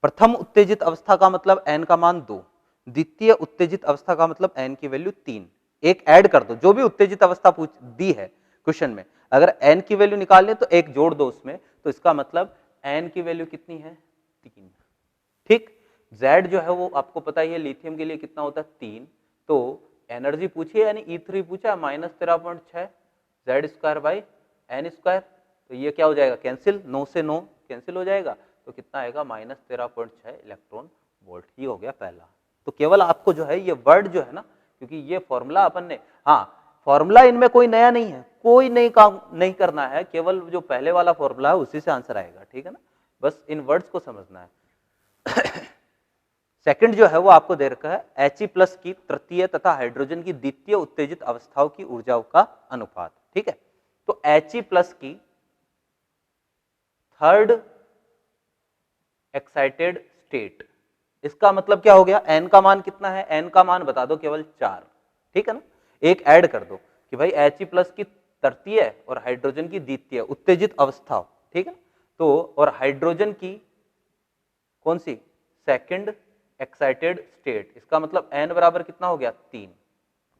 प्रथम उत्तेजित अवस्था का मतलब n का मान 2, द्वितीय उत्तेजित अवस्था का मतलब n की वैल्यू 3। एक ऐड कर दो, जो भी उत्तेजित अवस्था पूछ दी है क्वेश्चन में, अगर n की वैल्यू निकाल ले तो एक जोड़ दो उसमें, तो इसका मतलब n की वैल्यू कितनी है, 3। ठीक, Z जो है वो आपको पता ही है लिथियम के लिए कितना होता है, 3। तो एनर्जी पूछी है यानी E3 पूछा, -13.6 Z² बाई n²। तो ये क्या हो जाएगा, कैंसिल, 9 से 9 कैंसिल हो जाएगा, तो कितना आएगा, -13.6 इलेक्ट्रॉन वोल्ट। ये हो गया पहला। तो केवल आपको जो है ये वर्ड जो है ना, क्योंकि ये फॉर्मूला अपन ने, हाँ फॉर्मूला इनमें कोई नया नहीं है, कोई नई काम नहीं करना है, केवल जो पहले वाला फॉर्मूला है उसी से आंसर आएगा, ठीक है ना, बस इन वर्ड्स को समझना है। सेकंड जो है वो आपको दे रखा है He+ की तृतीय तथा हाइड्रोजन की द्वितीय उत्तेजित अवस्थाओं की ऊर्जाओं का अनुपात, ठीक है। तो He+ की थर्ड एक्साइटेड स्टेट, इसका मतलब क्या हो गया, n का मान कितना है, n का मान बता दो केवल 4, ठीक है ना, एक ऐड कर दो कि भाई He+ की तृतीय और हाइड्रोजन की द्वितीय उत्तेजित अवस्था, ठीक है, तो और हाइड्रोजन की कौन सी, सेकंड एक्साइटेड स्टेट, इसका मतलब n बराबर कितना हो गया 3,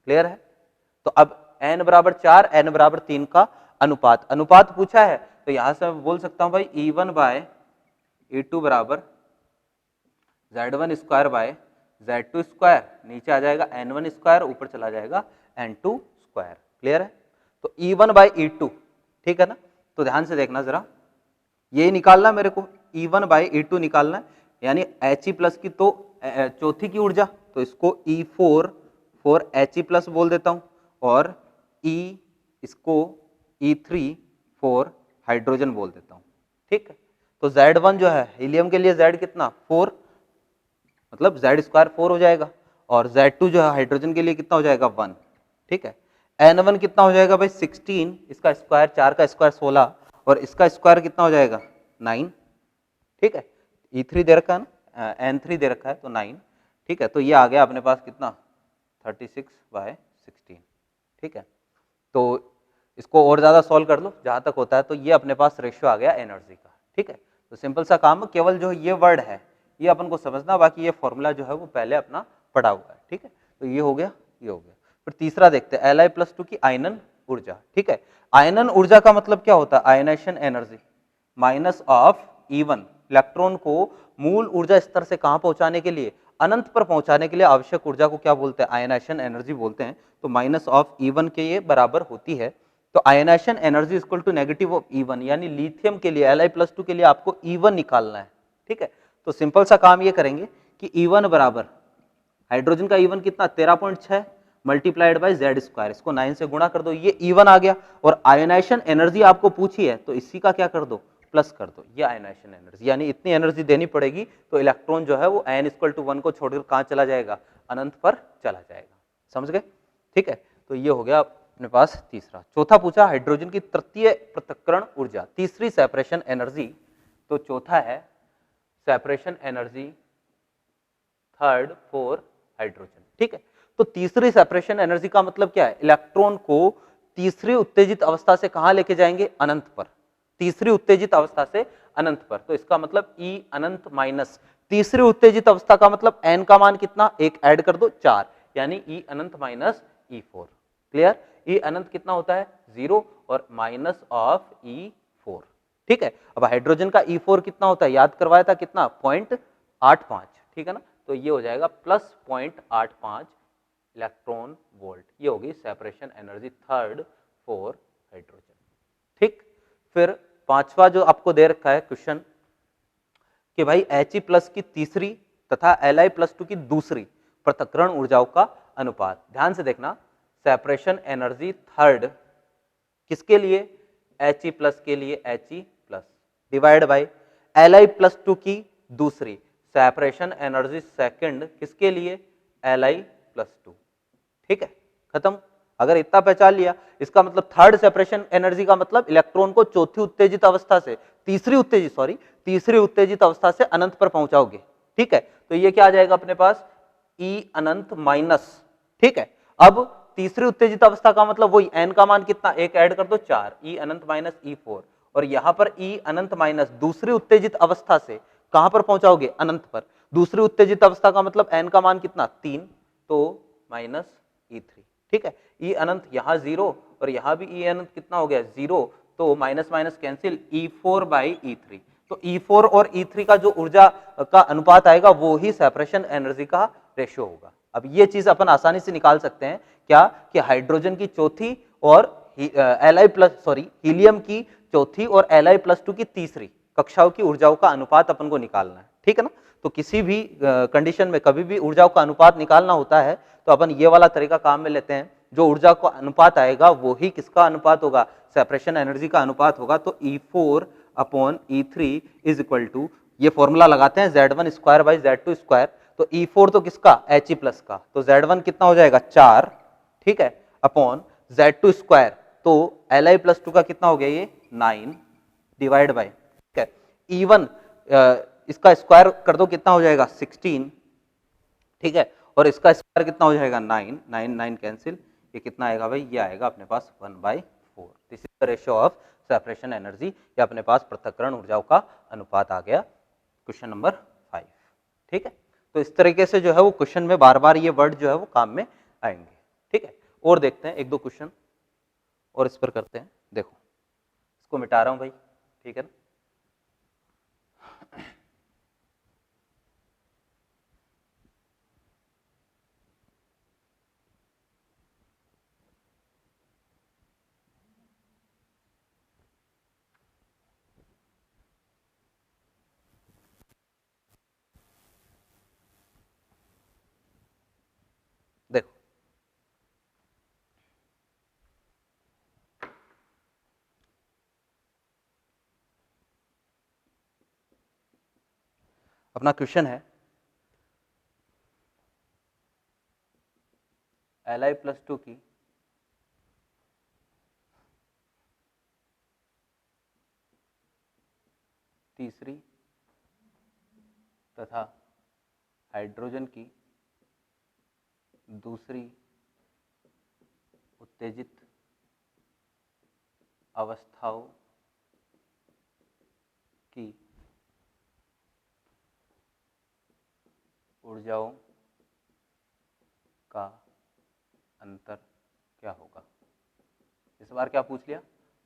क्लियर है। तो अब n बराबर 4 n बराबर 3 का अनुपात, अनुपात पूछा है तो यहां से मैं बोल सकता हूं भाई E1/E2 बराबर Z1 square by Z2 square, नीचे आ जाएगा N1 स्क्वायर, ऊपर चला जाएगा N2 स्क्वायर, क्लियर है। तो E1/E2, ठीक है ना, तो ध्यान से देखना जरा, ये निकालना मेरे को, E1/E2 निकालना है, यानी He+ की तो चौथी की ऊर्जा, तो इसको E4 He+ बोल देता हूं, और इसको E3 हाइड्रोजन बोल देता हूं, ठीक है। तो Z1 जो है हीलियम के लिए Z कितना 4, मतलब Z स्क्वायर 4 हो जाएगा, और Z2 जो है हाइड्रोजन के लिए कितना हो जाएगा 1, ठीक है। N1 कितना हो जाएगा भाई 16, इसका स्क्वायर 4 का स्क्वायर 16, और इसका स्क्वायर कितना हो जाएगा 9, ठीक है। E3 दे रखा है ना, N3 दे रखा है तो 9, ठीक है। तो ये आ गया अपने पास कितना 36/16, ठीक है। तो इसको और ज्यादा सॉल्व कर लो जहां तक होता है, तो ये अपने पास रेशियो आ गया एनर्जी का, ठीक है। तो सिंपल सा काम, केवल जो ये वर्ड है ये अपन को समझना, बाकी ये फॉर्मूला जो है वो पहले अपना पढ़ा हुआ है, ठीक है। तो ये हो गया, ये हो गया। फिर तीसरा देखते हैं Li+2 की आयनन ऊर्जा, ठीक है। आयनन ऊर्जा का मतलब क्या होता है, ionization energy minus of E1, electron को मूल ऊर्जा स्तर से कहां पहुंचाने के लिए, अनंत पर पहुंचाने के लिए आवश्यक ऊर्जा को क्या बोलते हैं, आयनाइजेशन एनर्जी बोलते हैं। तो माइनस ऑफ E1 के ये बराबर होती है, तो ionization energy equal to negative of E1, यानी लिथियम के लिए Li+2 के लिए आपको E1 निकालना है, ठीक है। तो सिंपल सा काम ये करेंगे कि E1 बराबर हाइड्रोजन का E1 कितना 13.6 मल्टीप्लाइड बाय Z स्क्वायर, इसको 9 से गुणा कर दो, ये E1 आ गया, और आयनाइजेशन एनर्जी आपको पूछी है तो इसी का क्या कर दो, प्लस कर दो, ये आयनाइजेशन एनर्जी, यानी इतनी एनर्जी देनी पड़ेगी, तो इलेक्ट्रॉन जो है वो n=1 को छोड़कर कहां चला जाएगा, अनंत पर चला जाएगा, समझ गए, ठीक है। तो ये हो गया अपने पास तीसरा। चौथा पूछा हाइड्रोजन की तृतीय पृथक्करण ऊर्जा, तीसरी सेपरेशन एनर्जी, तो चौथा है separation energy third for hydrogen, ठीक है। तो तीसरी सेपरेशन एनर्जी का मतलब क्या है, इलेक्ट्रॉन को तीसरी उत्तेजित अवस्था से कहां लेके जाएंगे, अनंत पर, तीसरी उत्तेजित अवस्था से अनंत पर। तो इसका मतलब E अनंत माइनस तीसरी उत्तेजित अवस्था का मतलब n का मान कितना, एक ऐड कर दो 4, यानी E अनंत माइनस E4, क्लियर। E अनंत कितना होता है 0 और माइनस ऑफ E4, ठीक है। अब हाइड्रोजन का E4 कितना होता है, याद करवाया था कितना 0.85, ठीक है ना, तो ये हो जाएगा प्लस 0.85 इलेक्ट्रॉन वोल्ट, ये होगी separation energy third for hydrogen, ठीक। फिर पांचवा जो आपको दे रखा है क्वेश्चन कि भाई He+ की तीसरी तथा Li+2 की दूसरी पृथक्करण ऊर्जाओं का अनुपात, ध्यान से देखना, सेपरेशन एनर्जी थर्ड किसके लिए, He+ के लिए He+ डिवाइड बाय Li+2 की दूसरी सेपरेशन एनर्जी सेकंड किसके लिए, Li+2, ठीक है, खत्म। अगर इतना पहचान लिया, इसका मतलब थर्ड सेपरेशन एनर्जी का मतलब इलेक्ट्रॉन को चौथी उत्तेजित अवस्था से तीसरी उत्तेजित अवस्था से अनंत पर पहुंचाओगे, ठीक है। तो ये क्या आ जाएगा अपने पास E अनंत माइनस, ठीक है। अब तीसरी उत्तेजित अवस्था का मतलब वही n का मान कितना, एक ऐड कर दो 4, E अनंत माइनस E4, और यहां पर E अनंत माइनस दूसरी उत्तेजित अवस्था से कहां पर पहुंचाओगे, अनंत पर। दूसरी उत्तेजित अवस्था का मतलब n का मान कितना 3, तो माइनस E3, ठीक है। E अनंत यहाँ 0 और यहाँ भी E अनंत कितना हो गया 0, तो माइनस माइनस कैंसिल, E4/E3, तो E4 और E3 का जो ऊर्जा का अनुपात आएगा वो ही सेपरेशन एनर्जी का रेशियो होगा। अब ये चीज अपन आसानी से निकाल सकते हैं क्या, कि हाइड्रोजन की चौथी और हीलियम की चौथी और Li+2 की तीसरी कक्षाओं की ऊर्जाओं का अनुपात अपन को निकालना है, ठीक है ना। तो किसी भी कंडीशन में कभी भी ऊर्जाओं का अनुपात निकालना होता है तो अपन ये वाला तरीका काम में लेते हैं जो ऊर्जा का अनुपात आएगा वो ही किसका अनुपात होगा, सेपरेशन एनर्जी का अनुपात होगा। तो E4 upon E3 is equal to, ये फॉर्मूला लगाते हैं Z1 square by Z2 square, तो E4 तो किसका, He प्लस का, तो Z1 कितना हो जाएगा 4, ठीक है, अपॉन Z2 स्क्वायर, तो Li प्लस 2 का कितना हो गया ये 9 डिवाइड बाई, ठीक है, E1 इसका स्क्वायर कर दो कितना हो जाएगा 16, ठीक है, और इसका स्क्वायर कितना हो जाएगा 9, 9 9 कैंसिल, ये कितना आएगा भाई, ये आएगा अपने पास 1/4। This is the ratio of separation energy, ये अपने पास पृथक्करण ऊर्जाओं का अनुपात आ गया, क्वेश्चन नंबर 5, ठीक है। तो इस तरीके से जो है वो क्वेश्चन में बार बार ये वर्ड जो है वो काम में आएंगे, ठीक है। और देखते हैं एक दो क्वेश्चन और इस पर करते हैं, देखो इसको मिटा रहा हूं भाई, ठीक है ना। देखो अपना क्वेश्चन है Li प्लस 2 की तीसरी तथा हाइड्रोजन की दूसरी उत्तेजित अवस्थाओं की ऊर्जाओं का अंतर क्या होगा। इस बार क्या पूछ लिया,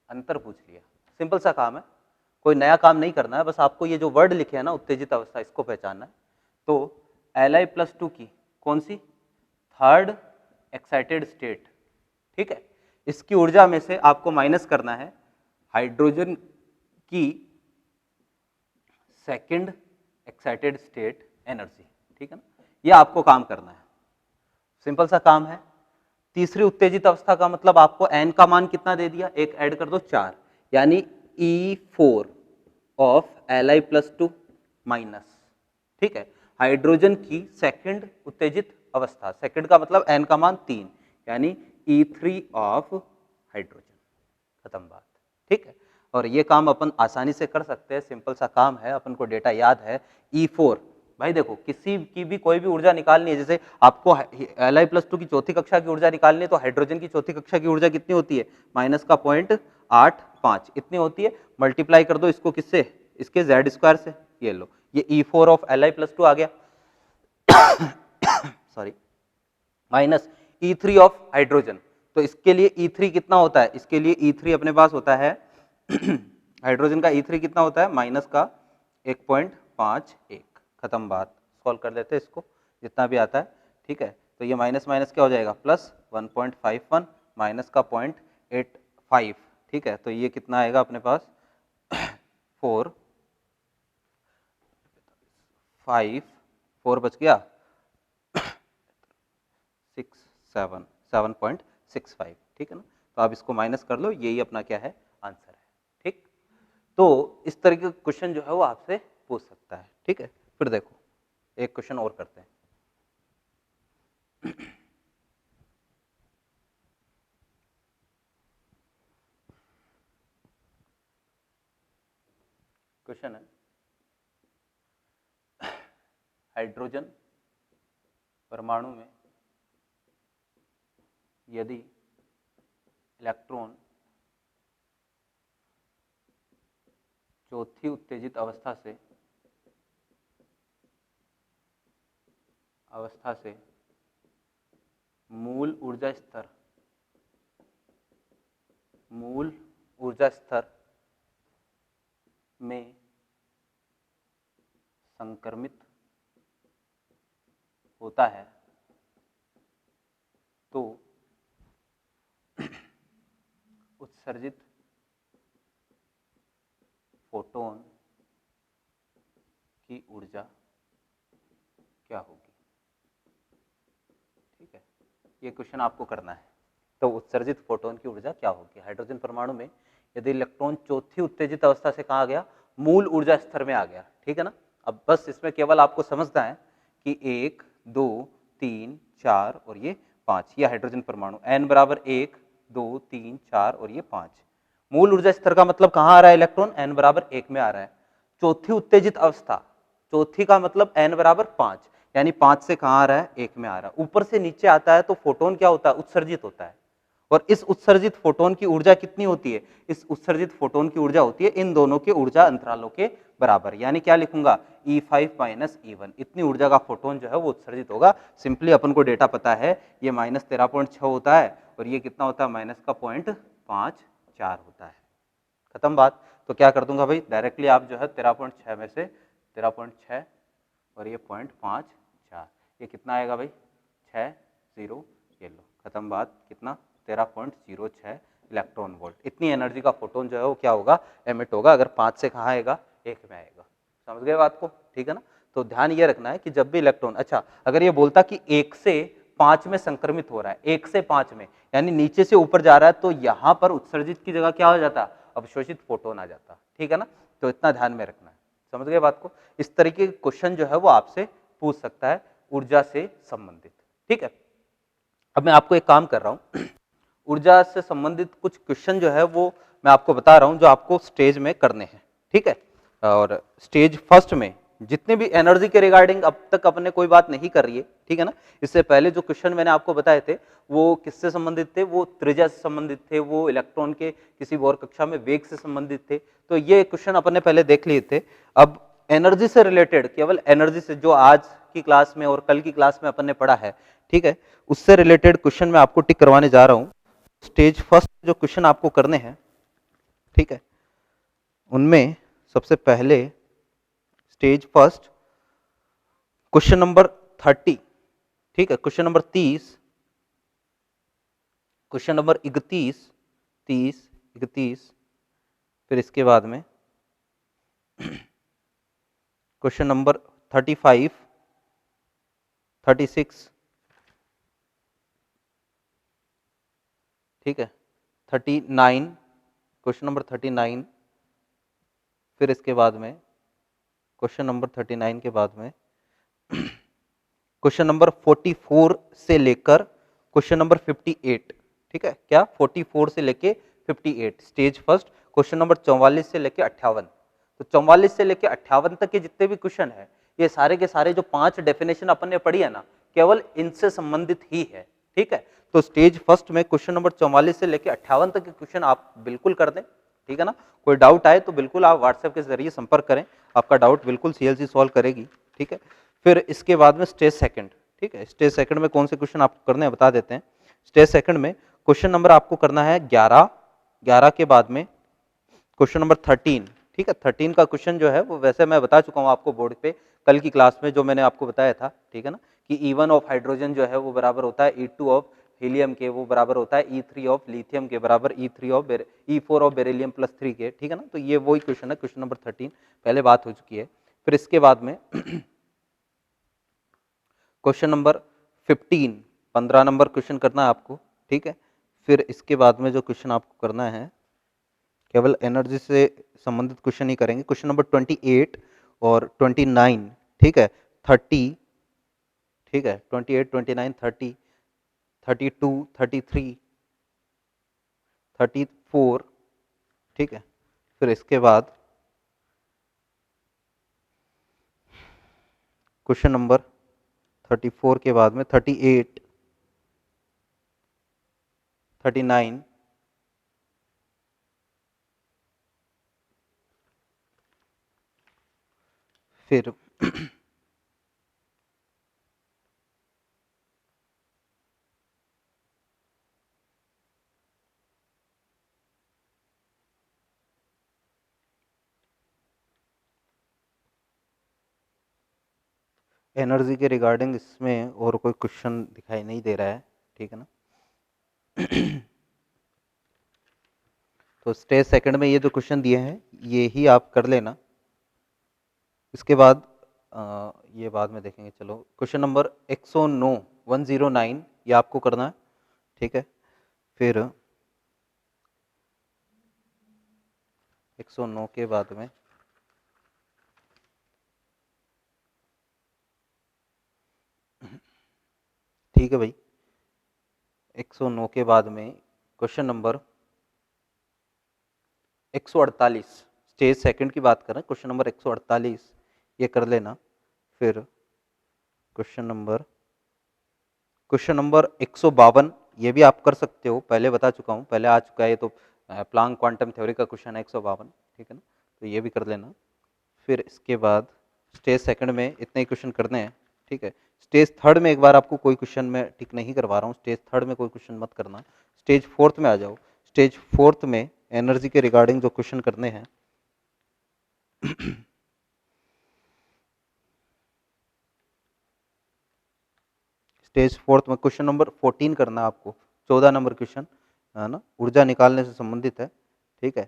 अंतर पूछ लिया, सिंपल सा काम है, कोई नया काम नहीं करना है, बस आपको ये जो वर्ड लिखे हैं ना उत्तेजित अवस्था, इसको पहचानना है। तो Li प्लस 2 की कौन सी, थर्ड एक्साइटेड स्टेट, ठीक है, इसकी ऊर्जा में से आपको माइनस करना है हाइड्रोजन की सेकंड एक्साइटेड स्टेट एनर्जी, ठीक है ना, ये आपको काम करना है, सिंपल सा काम है। तीसरी उत्तेजित अवस्था का मतलब आपको n का मान कितना दे दिया, एक ऐड कर दो 4, यानी E4 of Li plus 2 minus, ठीक है, हाइड्रोजन की सेकंड उत्तेजित अवस्था, सेकंड का मतलब n का मान 3, यानी E3 ऑफ हाइड्रोजन, खत्म बात, ठीक है। और ये काम अपन आसानी से कर सकते हैं, सिंपल सा काम है, अपन को डेटा याद है। E4 भाई देखो किसी की भी कोई भी ऊर्जा निकालनी है, जैसे आपको Li प्लस 2 की चौथी कक्षा की ऊर्जा निकालनी है, तो हाइड्रोजन की चौथी कक्षा की ऊर्जा कितनी होती है, माइनस का 0.85 इतनी होती है, मल्टीप्लाई कर दो इसको किससे, इसके जेड स्क्वायर से, ये लो, ये E4 ऑफ Li प्लस 2 आ गया sorry, minus E3 of hydrogen, तो इसके लिए E3 कितना होता है, इसके लिए E3 अपने पास होता है हाइड्रोजन का E3 कितना होता है, माइनस का 1.51, खत्म बात, सॉल्व कर लेते हैं इसको जितना भी आता है, ठीक है। तो ये माइनस माइनस क्या हो जाएगा, प्लस 1.51 माइनस का 0.85, ठीक है, तो ये कितना आएगा अपने पास 4 बच गया 7.65, ठीक है ना। तो आप इसको माइनस कर लो, यही अपना क्या है आंसर है, ठीक। तो इस तरह के क्वेश्चन जो है वो आपसे पूछ सकता है, ठीक है। फिर देखो एक क्वेश्चन और करते हैं क्वेश्चन है हाइड्रोजन परमाणु में यदि इलेक्ट्रॉन चौथी उत्तेजित अवस्था से मूल ऊर्जा स्तर में संक्रमित होता है तो उत्सर्जित फोटोन की ऊर्जा क्या होगी, ठीक है। ये क्वेश्चन आपको करना है, तो उत्सर्जित फोटोन की ऊर्जा क्या होगी। हाइड्रोजन परमाणु में यदि इलेक्ट्रॉन चौथी उत्तेजित अवस्था से कहाँ गया, मूल ऊर्जा स्तर में आ गया, ठीक है ना। अब बस इसमें केवल आपको समझना है कि 1 2 3 4 और ये 5, ये हाइड्रोजन परमाणु n बराबर 1 2 3 4 और ये 5। मूल ऊर्जा स्तर का मतलब कहाँ आ रहा है इलेक्ट्रॉन, n बराबर 1 में आ रहा है। चौथी उत्तेजित अवस्था, चौथी का मतलब n बराबर 5, यानी 5 से कहाँ आ रहा है, 1 में आ रहा है। ऊपर से नीचे आता है तो फोटोन क्या होता है, उत्सर्जित होता है। और इस उत्सर्जित फोटोन की ऊर्जा कितनी होती है, इस उत्सर्जित फोटोन की ऊर्जा होती है इन दोनों के ऊर्जा अंतरालों के बराबर, यानी क्या लिखूंगा, E5 माइनस E1, इतनी ऊर्जा का फोटोन जो है वो उत्सर्जित होगा। सिंपली अपन को डेटा पता है, ये -13.6 होता है और ये कितना होता है, माइनस का 0.54 होता है। खत्म बात। तो क्या कर दूंगा भाई, डायरेक्टली आप जो है 13.6 में से 13.6 और ये 0.54, ये कितना आएगा भाई, 60, ये लो, खत्म बात। कितना, 13.06 इलेक्ट्रॉन वोल्ट, इतनी एनर्जी का फोटोन जो है वो क्या होगा, एमिट होगा। अगर 5 से कहाँ आएगा, 1 में आएगा। समझ गए बात को, ठीक है ना। तो ध्यान ये रखना है कि जब भी इलेक्ट्रॉन, अच्छा अगर ये बोलता कि 1 से 5 में संक्रमित हो रहा है, 1 से 5 में यानी नीचे से ऊपर जा रहा है, तो यहाँ पर उत्सर्जित की जगह क्या हो जाता, अवशोषित फोटोन आ जाता, ठीक है ना। तो इतना ध्यान में रखना है। समझ गए बात को। इस तरीके के क्वेश्चन जो है वो आपसे पूछ सकता है ऊर्जा से संबंधित, ठीक है। अब मैं आपको एक काम कर रहा हूं, ऊर्जा से संबंधित कुछ क्वेश्चन जो है वो मैं आपको बता रहा हूं जो आपको स्टेज में करने हैं, ठीक है। और स्टेज फर्स्ट में जितने भी एनर्जी के रिगार्डिंग अब तक अपने कोई बात नहीं कर रही है, ठीक है ना। इससे पहले जो क्वेश्चन मैंने आपको बताए थे वो किससे संबंधित थे, वो त्रिज्या से संबंधित थे, वो इलेक्ट्रॉन के किसी और कक्षा में वेग से संबंधित थे। तो ये क्वेश्चन अपने पहले देख लिए थे। अब एनर्जी से रिलेटेड, केवल एनर्जी से, जो आज की क्लास में और कल की क्लास में अपन ने पढ़ा है, ठीक है, उससे रिलेटेड क्वेश्चन मैं आपको टिक करवाने जा रहा हूं। स्टेज फर्स्ट जो क्वेश्चन आपको करने हैं, ठीक है, उनमें सबसे पहले स्टेज फर्स्ट क्वेश्चन नंबर 30, ठीक है, क्वेश्चन नंबर 30, क्वेश्चन नंबर 31, 30, 31, फिर इसके बाद में क्वेश्चन नंबर 35, 36, ठीक है, 39, क्वेश्चन नंबर 39, फिर इसके बाद में क्वेश्चन नंबर 39 के बाद में क्वेश्चन नंबर 44 से लेकर क्वेश्चन नंबर 58, ठीक है, क्या 44 से लेके 58 स्टेज फर्स्ट, क्वेश्चन नंबर 44 से लेके 58। तो 44 से लेके 58 तक के जितने भी क्वेश्चन है, ये सारे के सारे जो 5 डेफिनेशन अपन ने पढ़ी है ना, केवल इनसे संबंधित ही है, ठीक है। तो स्टेज फर्स्ट में क्वेश्चन नंबर 44 से लेके 58 तक के क्वेश्चन आप बिल्कुल कर दें, ठीक है ना। कोई डाउट आए तो बिल्कुल आप व्हाट्सएप के जरिए संपर्क करें, आपका डाउट बिल्कुल सीएलसी सॉल्व करेगी, ठीक है। फिर इसके बाद में स्टेज सेकंड, ठीक है, स्टेज सेकंड में कौन से क्वेश्चन आपको करने हैं बता देते हैं। स्टेज सेकंड में क्वेश्चन नंबर आपको करना है 11, 11 के बाद में क्वेश्चन नंबर 13, ठीक है। 13 का क्वेश्चन जो है वो वैसे मैं बता चुका हूँ आपको बोर्ड पे कल की क्लास में, जो मैंने आपको बताया था, ठीक है ना, कि E1 ऑफ हाइड्रोजन जो है वो बराबर होता है E2 ऑफ हीलियम के, वो बराबर होता है E3 ऑफ लिथियम के बराबर E4 ऑफ बेरिलियम प्लस 3 के, ठीक है ना। तो ये वही क्वेश्चन है, क्वेश्चन नंबर 13 पहले बात हो चुकी है। फिर इसके बाद में क्वेश्चन नंबर 15, 15 नंबर क्वेश्चन करना है आपको, ठीक है। फिर इसके बाद में जो क्वेश्चन आपको करना है, केवल एनर्जी से संबंधित क्वेश्चन ही करेंगे, क्वेश्चन नंबर 28 और 29, ठीक है, 30, ठीक है, 28, 29, 30, 32, 33, 34, ठीक है। फिर इसके बाद क्वेश्चन नंबर 34 के बाद में 38, 39, फिर एनर्जी के रिगार्डिंग इसमें और कोई क्वेश्चन दिखाई नहीं दे रहा है, ठीक है ना। तो स्टेज सेकंड में ये जो क्वेश्चन दिए हैं ये ही आप कर लेना। इसके बाद ये बाद में देखेंगे। चलो क्वेश्चन नंबर 109, 109 ये आपको करना है, ठीक है। फिर 109 के बाद में ठीक है भाई, 109 के बाद में क्वेश्चन नंबर 148, स्टेज सेकंड की बात कर रहे हैं, क्वेश्चन नंबर 148 ये कर लेना। फिर क्वेश्चन नंबर 152 ये भी आप कर सकते हो, पहले बता चुका हूँ, पहले आ चुका है ये तो, प्लांक क्वांटम थ्योरी का क्वेश्चन है 152, ठीक है ना, तो ये भी कर लेना। फिर इसके बाद स्टेज सेकंड में इतने ही क्वेश्चन करने हैं, ठीक है। स्टेज थर्ड में एक बार आपको कोई क्वेश्चन में टिक नहीं करवा रहा हूँ, स्टेज थर्ड में कोई क्वेश्चन मत करना, स्टेज फोर्थ में आ जाओ। स्टेज फोर्थ में एनर्जी के रिगार्डिंग जो क्वेश्चन करने हैं स्टेज फोर्थ में क्वेश्चन नंबर 14 करना है आपको, 14 नंबर क्वेश्चन है ना, ऊर्जा निकालने से संबंधित है, ठीक है।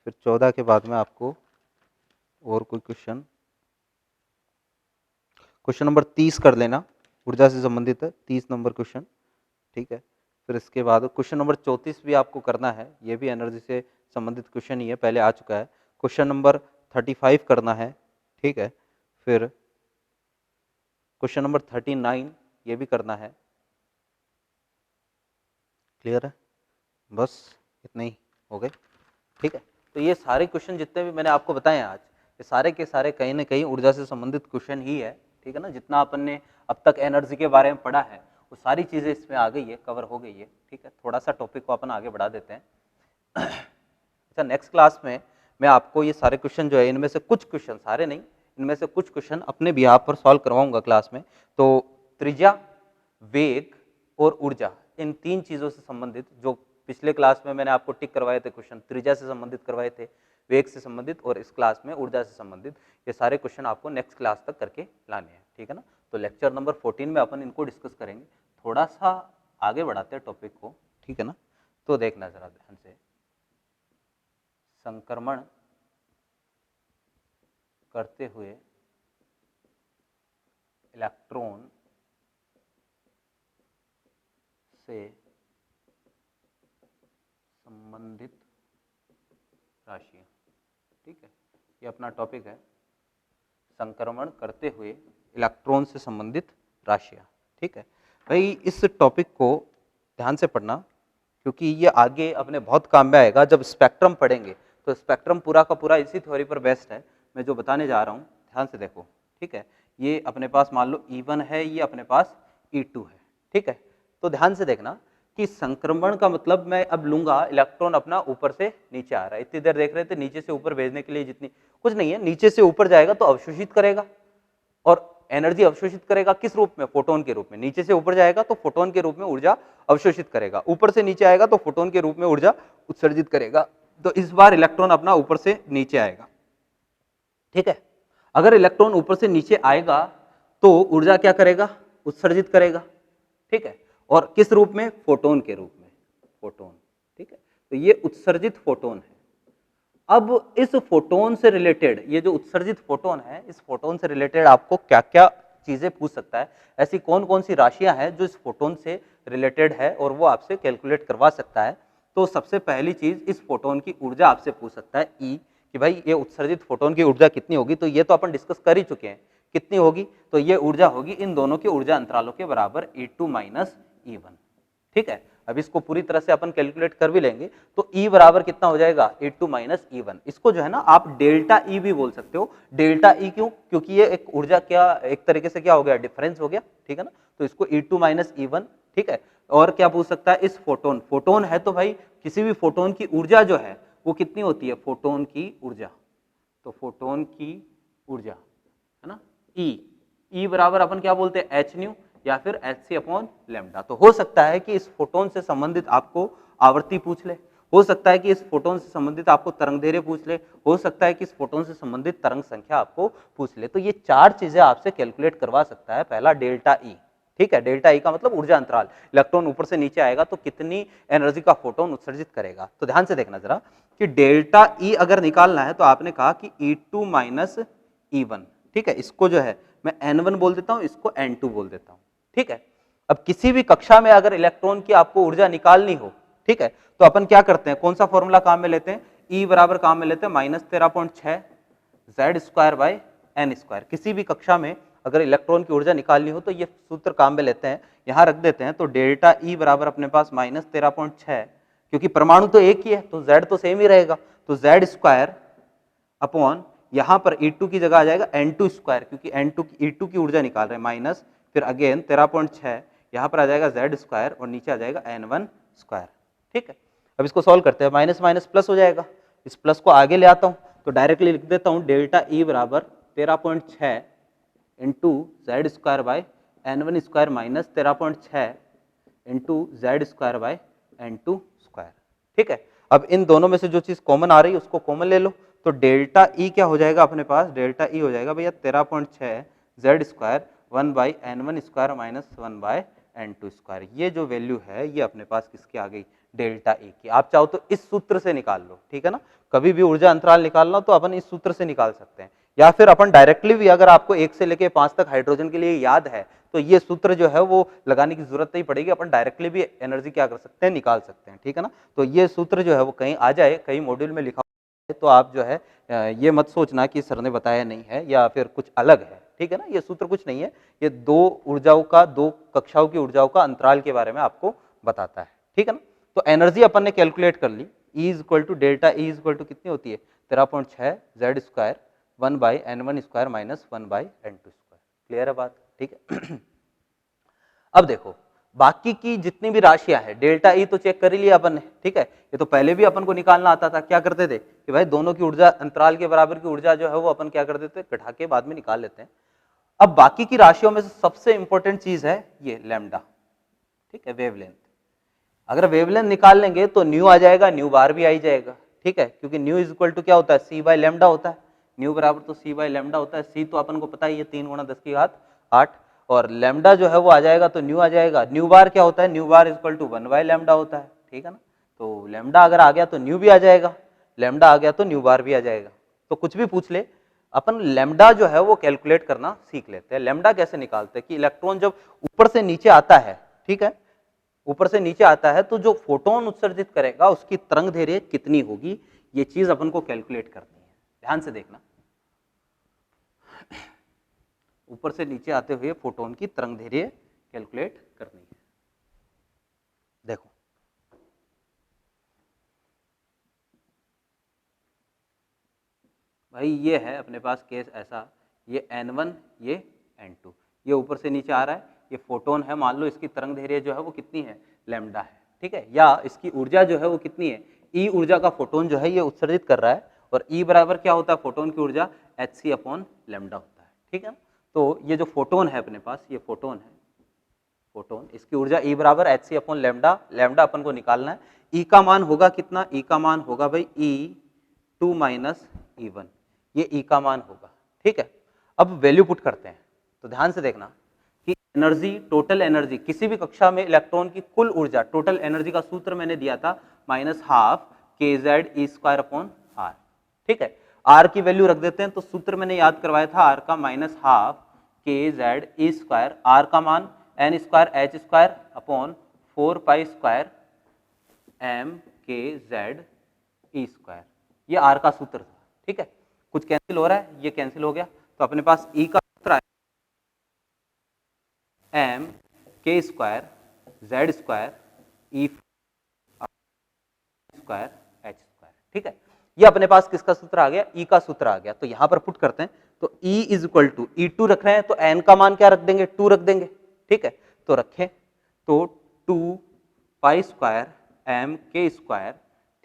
फिर 14 के बाद में आपको और कोई क्वेश्चन, क्वेश्चन नंबर 30 कर लेना, ऊर्जा से संबंधित है 30 नंबर क्वेश्चन, ठीक है। फिर इसके बाद क्वेश्चन नंबर 34 भी आपको करना है, ये भी एनर्जी से संबंधित क्वेश्चन ही है, पहले आ चुका है। क्वेश्चन नंबर 35 करना है, ठीक है। फिर क्वेश्चन नंबर 39 ये भी करना है, क्लियर है, बस इतने ही हो गए, ठीक है। तो ये सारे क्वेश्चन जितने भी मैंने आपको बताए आज, ये सारे के सारे कहीं ना कहीं ऊर्जा से संबंधित क्वेश्चन ही है, ठीक है ना। जितना अपन ने अब तक एनर्जी के बारे में पढ़ा है वो सारी चीजें इसमें आ गई है, कवर हो गई है, ठीक है। थोड़ा सा टॉपिक को अपन आगे बढ़ा देते हैं। अच्छा, नेक्स्ट क्लास में मैं आपको ये सारे क्वेश्चन जो है, इनमें से कुछ क्वेश्चन, सारे नहीं, इनमें से कुछ क्वेश्चन अपने बिहाफ पर सॉल्व करवाऊंगा क्लास में। तो त्रिज्या, वेग और ऊर्जा, इन तीन चीजों से संबंधित जो पिछले क्लास में मैंने आपको टिक करवाए थे क्वेश्चन, त्रिज्या से संबंधित करवाए थे, वेग से संबंधित, और इस क्लास में ऊर्जा से संबंधित, ये सारे क्वेश्चन आपको नेक्स्ट क्लास तक करके लाने हैं, ठीक है ना। तो लेक्चर नंबर 14 में अपन इनको डिस्कस करेंगे, थोड़ा सा आगे बढ़ाते हैं टॉपिक को, ठीक है ना। तो देखना जरा ध्यान से, संक्रमण करते हुए इलेक्ट्रॉन से संबंधित राशियां, ठीक है, ये अपना टॉपिक है, संक्रमण करते हुए इलेक्ट्रॉन से संबंधित राशियां, ठीक है भाई। इस टॉपिक को ध्यान से पढ़ना, क्योंकि ये आगे अपने बहुत काम में आएगा जब स्पेक्ट्रम पढ़ेंगे। तो स्पेक्ट्रम पूरा का पूरा इसी थ्योरी पर बेस्ड है, मैं जो बताने जा रहा हूँ, ध्यान से देखो, ठीक है। ये अपने पास मान लो E1 है, ये अपने पास E2 है, ठीक है। तो ध्यान से देखना कि संक्रमण का मतलब मैं अब लूंगा इलेक्ट्रॉन अपना ऊपर से नीचे आ रहा है, इतनी देर देख रहे थे नीचे से ऊपर भेजने के लिए, जितनी कुछ नहीं है, नीचे से ऊपर जाएगा तो अवशोषित करेगा, और एनर्जी अवशोषित करेगा किस रूप में, फोटोन के रूप में। नीचे से ऊपर जाएगा तो फोटोन के रूप में ऊर्जा अवशोषित करेगा, ऊपर से नीचे आएगा तो फोटोन के रूप में ऊर्जा उत्सर्जित करेगा। तो इस बार इलेक्ट्रॉन अपना ऊपर से नीचे आएगा, ठीक है। अगर इलेक्ट्रॉन ऊपर से नीचे आएगा तो ऊर्जा क्या करेगा, उत्सर्जित करेगा, ठीक है। और किस रूप में, फोटोन के रूप में, फोटोन, ठीक है। तो ये उत्सर्जित फोटोन है। अब इस फोटोन से रिलेटेड, ये जो उत्सर्जित फोटोन है, इस फोटोन से रिलेटेड आपको क्या क्या चीजें पूछ सकता है, ऐसी कौन कौन सी राशियां हैं जो इस फोटोन से रिलेटेड है और वो आपसे कैलकुलेट करवा सकता है। तो सबसे पहली चीज, इस फोटोन की ऊर्जा आपसे पूछ सकता है ई, कि भाई ये उत्सर्जित फोटोन की ऊर्जा कितनी होगी। तो ये तो अपन डिस्कस कर ही चुके हैं, कितनी होगी, तो ये ऊर्जा होगी इन दोनों के ऊर्जा अंतरालों के बराबर E2 माइनस E1, ठीक है। अब इसको पूरी तरह से अपन कैलकुलेट कर भी लेंगे तो E बराबर कितना हो जाएगा, E2 माइनस E1। इसको जो है ना आप डेल्टा E भी बोल सकते हो। डेल्टा E क्यों, क्योंकि ये एक ऊर्जा क्या, एक तरीके से क्या हो गया, डिफरेंस हो गया, ठीक है ना। तो इसको E2 माइनस E1, ठीक है। और क्या पूछ सकता है, इस फोटोन, फोटोन है तो भाई किसी भी फोटोन की ऊर्जा जो है वो कितनी होती है, फोटोन की ऊर्जा, तो फोटोन की ऊर्जा है ना E बराबर अपन क्या बोलते हैं, एच न्यू या फिर hc अपॉन लैम्डा। तो हो सकता है कि इस फोटोन से संबंधित आपको आवर्ती पूछ ले, हो सकता है कि इस फोटोन से संबंधित आपको तरंग दैर्घ्य पूछ ले, हो सकता है कि इस फोटोन से संबंधित तरंग संख्या आपको पूछ ले। तो ये चार चीजें आपसे कैलकुलेट करवा सकता है। पहला डेल्टा ई, ठीक है, डेल्टा ई का मतलब ऊर्जा अंतराल, इलेक्ट्रॉन ऊपर से नीचे आएगा तो कितनी एनर्जी का फोटोन उत्सर्जित करेगा। तो ध्यान से देखना जरा कि डेल्टा ई अगर निकालना है तो आपने कहा कि E2 माइनस E1, ठीक है। इसको जो है मैं N1 बोल देता हूं, इसको N2 बोल देता हूं, ठीक है। अब किसी भी कक्षा में अगर इलेक्ट्रॉन की आपको ऊर्जा निकालनी हो ठीक है। तो अपन क्या करते हैं, कौन सा फॉर्मूला काम में लेते हैं, E बराबर काम में लेते हैं -13.6 Z square by N square. किसी भी कक्षा में अगर इलेक्ट्रॉन की ऊर्जा निकालनी हो तो ये सूत्र काम में लेते हैं, यहाँ रख देते हैं। तो डेल्टा E बराबर अपने पास -13.6, क्योंकि परमाणु तो एक ही है तो Z तो सेम ही रहेगा, तो जेड स्क्वायर अपॉन यहाँ पर E2 की जगह आ जाएगा N2 स्क्वायर, क्योंकि E2 की ऊर्जा निकाल रहे हैं, माइनस फिर अगेन 13.6, यहाँ पर आ जाएगा जेड स्क्वायर और नीचे आ जाएगा N1 स्क्वायर। ठीक है, अब इसको सॉल्व करते हैं, माइनस माइनस प्लस हो जाएगा, इस प्लस को आगे ले आता हूँ तो डायरेक्टली लिख देता हूँ डेल्टा E बराबर 13.6 into Z square by N1 square minus 13.6 into Z square by N2 square. ठीक है, अब इन दोनों में से जो चीज कॉमन आ रही है उसको कॉमन ले लो, तो डेल्टा E क्या हो जाएगा अपने पास, डेल्टा E हो जाएगा भैया 13.6 Z square 1 by N1 square minus 1 by N2 square. ये जो वैल्यू है ये अपने पास किसकी आ गई, डेल्टा E की। आप चाहो तो इस सूत्र से निकाल लो, ठीक है ना, कभी भी ऊर्जा अंतराल निकालना तो अपन इस सूत्र से निकाल सकते हैं, या फिर अपन डायरेक्टली भी, अगर आपको 1 से लेके 5 तक हाइड्रोजन के लिए याद है तो ये सूत्र जो है वो लगाने की जरूरत नहीं पड़ेगी, अपन डायरेक्टली भी एनर्जी क्या कर सकते हैं, निकाल सकते हैं। ठीक है ना, तो ये सूत्र जो है वो कहीं आ जाए, कहीं मॉड्यूल में लिखा तो आप जो है ये मत सोचना कि सर ने बताया नहीं है या फिर कुछ अलग है। ठीक है ना, ये सूत्र कुछ नहीं है, ये दो ऊर्जाओं का, दो कक्षाओं की ऊर्जाओं का अंतराल के बारे में आपको बताता है। ठीक है ना, तो एनर्जी अपन ने कैलकुलेट कर ली, E equal to delta E equal to कितनी होती है 13.6 Z square 1 by N1 square minus 1 by N2 square. Clear है बात, ठीक है। अब देखो बाकी की जितनी भी राशियां हैं, डेल्टा E तो चेक कर ही लिया अपन ने, ठीक है, ये तो पहले भी अपन को निकालना आता था। क्या करते थे कि भाई दोनों की ऊर्जा अंतराल के बराबर की ऊर्जा जो है वो अपन क्या कर देते थे, घटा के बाद में निकाल लेते हैं। अब बाकी की राशियों में से सबसे इंपॉर्टेंट चीज है ये लैम्डा, ठीक है, वेवलेंथ। अगर वेवलेंथ निकाल लेंगे तो न्यू आ जाएगा, न्यू बार भी आ ही जाएगा, ठीक है, क्योंकि न्यू इज इक्वल टू क्या होता है, सी बाय लैम्डा होता है, न्यू बराबर तो सी बाय लैम्डा होता है। सी तो अपन को पता ही है 3 गुणा 10 की घात 8, और लैम्डा जो है वो आ जाएगा तो न्यू आ जाएगा। न्यू बार क्या होता है, nu bar equal to 1 by lambda होता है, ठीक है ना, तो लैम्डा अगर आ गया तो न्यू भी आ जाएगा, लैम्डा आ गया तो न्यू बार भी आ जाएगा। तो कुछ भी पूछ ले, अपन लैम्डा जो है वो कैलकुलेट करना सीख लेते हैं। लैम्डा कैसे निकालते हैं कि इलेक्ट्रॉन जब ऊपर से नीचे आता है, ठीक है, ऊपर से नीचे आता है तो जो फोटोन उत्सर्जित करेगा उसकी तरंग दैर्घ्य कितनी होगी, ये चीज अपन को कैलकुलेट करनी है। ध्यान से देखना, ऊपर से नीचे आते हुए फोटोन की तरंग दैर्घ्य कैलकुलेट करनी है। देखो भाई ये है अपने पास केस ऐसा, ये N1 ये N2, ये ऊपर से नीचे आ रहा है, ये फोटोन है, मान लो इसकी तरंग दैर्घ्य जो है वो कितनी है, लैम्डा है, ठीक है, या इसकी ऊर्जा जो है वो कितनी है, E ऊर्जा का फोटोन जो है ये उत्सर्जित कर रहा है, और E बराबर क्या होता है, फोटोन की ऊर्जा hc अपॉन लैम्डा होता है। ठीक है, तो ये जो फोटोन है अपने पास, ये फोटोन है, फोटोन, इसकी ऊर्जा E बराबर hc अपॉन लैम्डा, लैम्डा अपन को निकालना है। E का मान होगा कितना, E का मान होगा भाई E2 माइनस E1, ये E का मान होगा। ठीक है, अब वैल्यू पुट करते हैं, तो ध्यान से देखना कि एनर्जी, टोटल एनर्जी, किसी भी कक्षा में इलेक्ट्रॉन की कुल ऊर्जा, टोटल एनर्जी का सूत्र मैंने दिया था -12 kz E square upon R। ठीक है, R की वैल्यू रख देते हैं, तो सूत्र मैंने याद करवाया था R का -12 kz E स्क्वायर, R का मान n square h square upon 4 pi square m k z E square, ये R का सूत्र था। ठीक है, कुछ कैंसिल हो रहा है, ये कैंसिल हो गया, तो अपने पास E का सूत्र आया m k square z square E square h square. ठीक है, ये अपने पास किसका सूत्र आ गया, E का सूत्र आ गया। तो यहां पर पुट करते हैं, तो E is equal to E2 रख रहे हैं तो n का मान क्या रख देंगे, 2 रख देंगे। ठीक है, तो रखें तो 2 pi square m k square,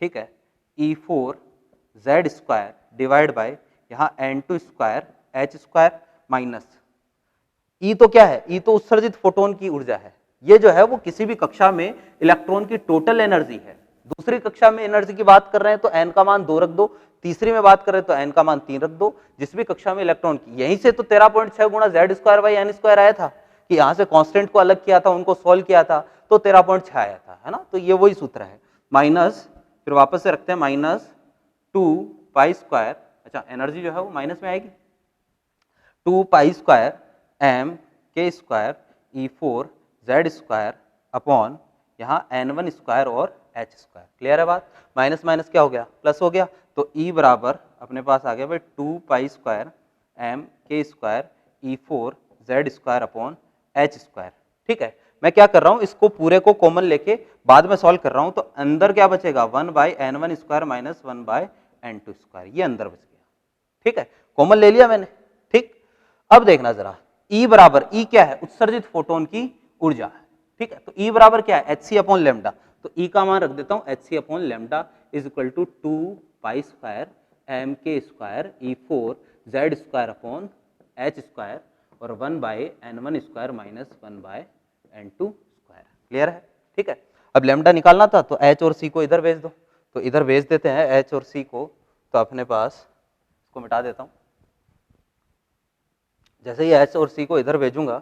ठीक है, E4 z square divide by यहाँ n2 square h square minus E तो क्या है, E तो उत्सर्जित फोटोन की ऊर्जा है। ये जो है वो किसी भी कक्षा में इलेक्ट्रॉन की टोटल एनर्जी है। दूसरी कक्षा में एनर्जी की बात कर रहे हैं तो n का मान 2 रख दो, तीसरी में बात कर रहे हैं तो n का मान 3 रख दो। जिस भी कक्षा में इलेक्ट्रॉन की, यहीं से तो 13.6 गुणा Z square by N square आया था कि यहाँ से कांस्टेंट को अलग किया था, उनको सॉल्व किया था तो 13.6 आया था, है ना, तो ये वही सूत्र है। माइनस, फिर वापस से रखते हैं -2 पाई स्क्वायर, अच्छा एनर्जी जो है वो माइनस में आएगी, 2 pi square m k square E4 z square upon यहाँ N1 स्क्वायर और एच स्क्वायर। क्लियर है बात? माइनस माइनस क्या हो गया, प्लस हो गया। तो ई बराबर अपने पास आ गया भाई 2 पाई स्क्वायर एम के square E 4 Z square upon H square. ठीक है, मैं क्या कर रहा हूँ, इसको पूरे को कॉमन लेके बाद में सॉल्व कर रहा हूँ, तो अंदर क्या बचेगा 1 by N one square minus 1 by N two square, ये अंदर बच गया। ठीक है, कॉमन ले लिया मैंने। ठीक, अब देखना जरा, E बराबर, E क्या है, उत्सर्जित फोटोन की ऊर्जा है। ठीक है, तो E बराबर क्या है, एच सी अपॉन लेमडा। तो E का मान रख देता हूँ H C upon lambda is equal to 2 pi square M के square E 4 Z square upon H square और 1 by N one square minus 1 by N two square. Clear है? ठीक है, अब लेमडा निकालना था तो H और C को इधर भेज दो, तो इधर भेज देते हैं H और C को। तो अपने पास इसको मिटा देता हूँ, जैसे ही H और C को इधर भेजूंगा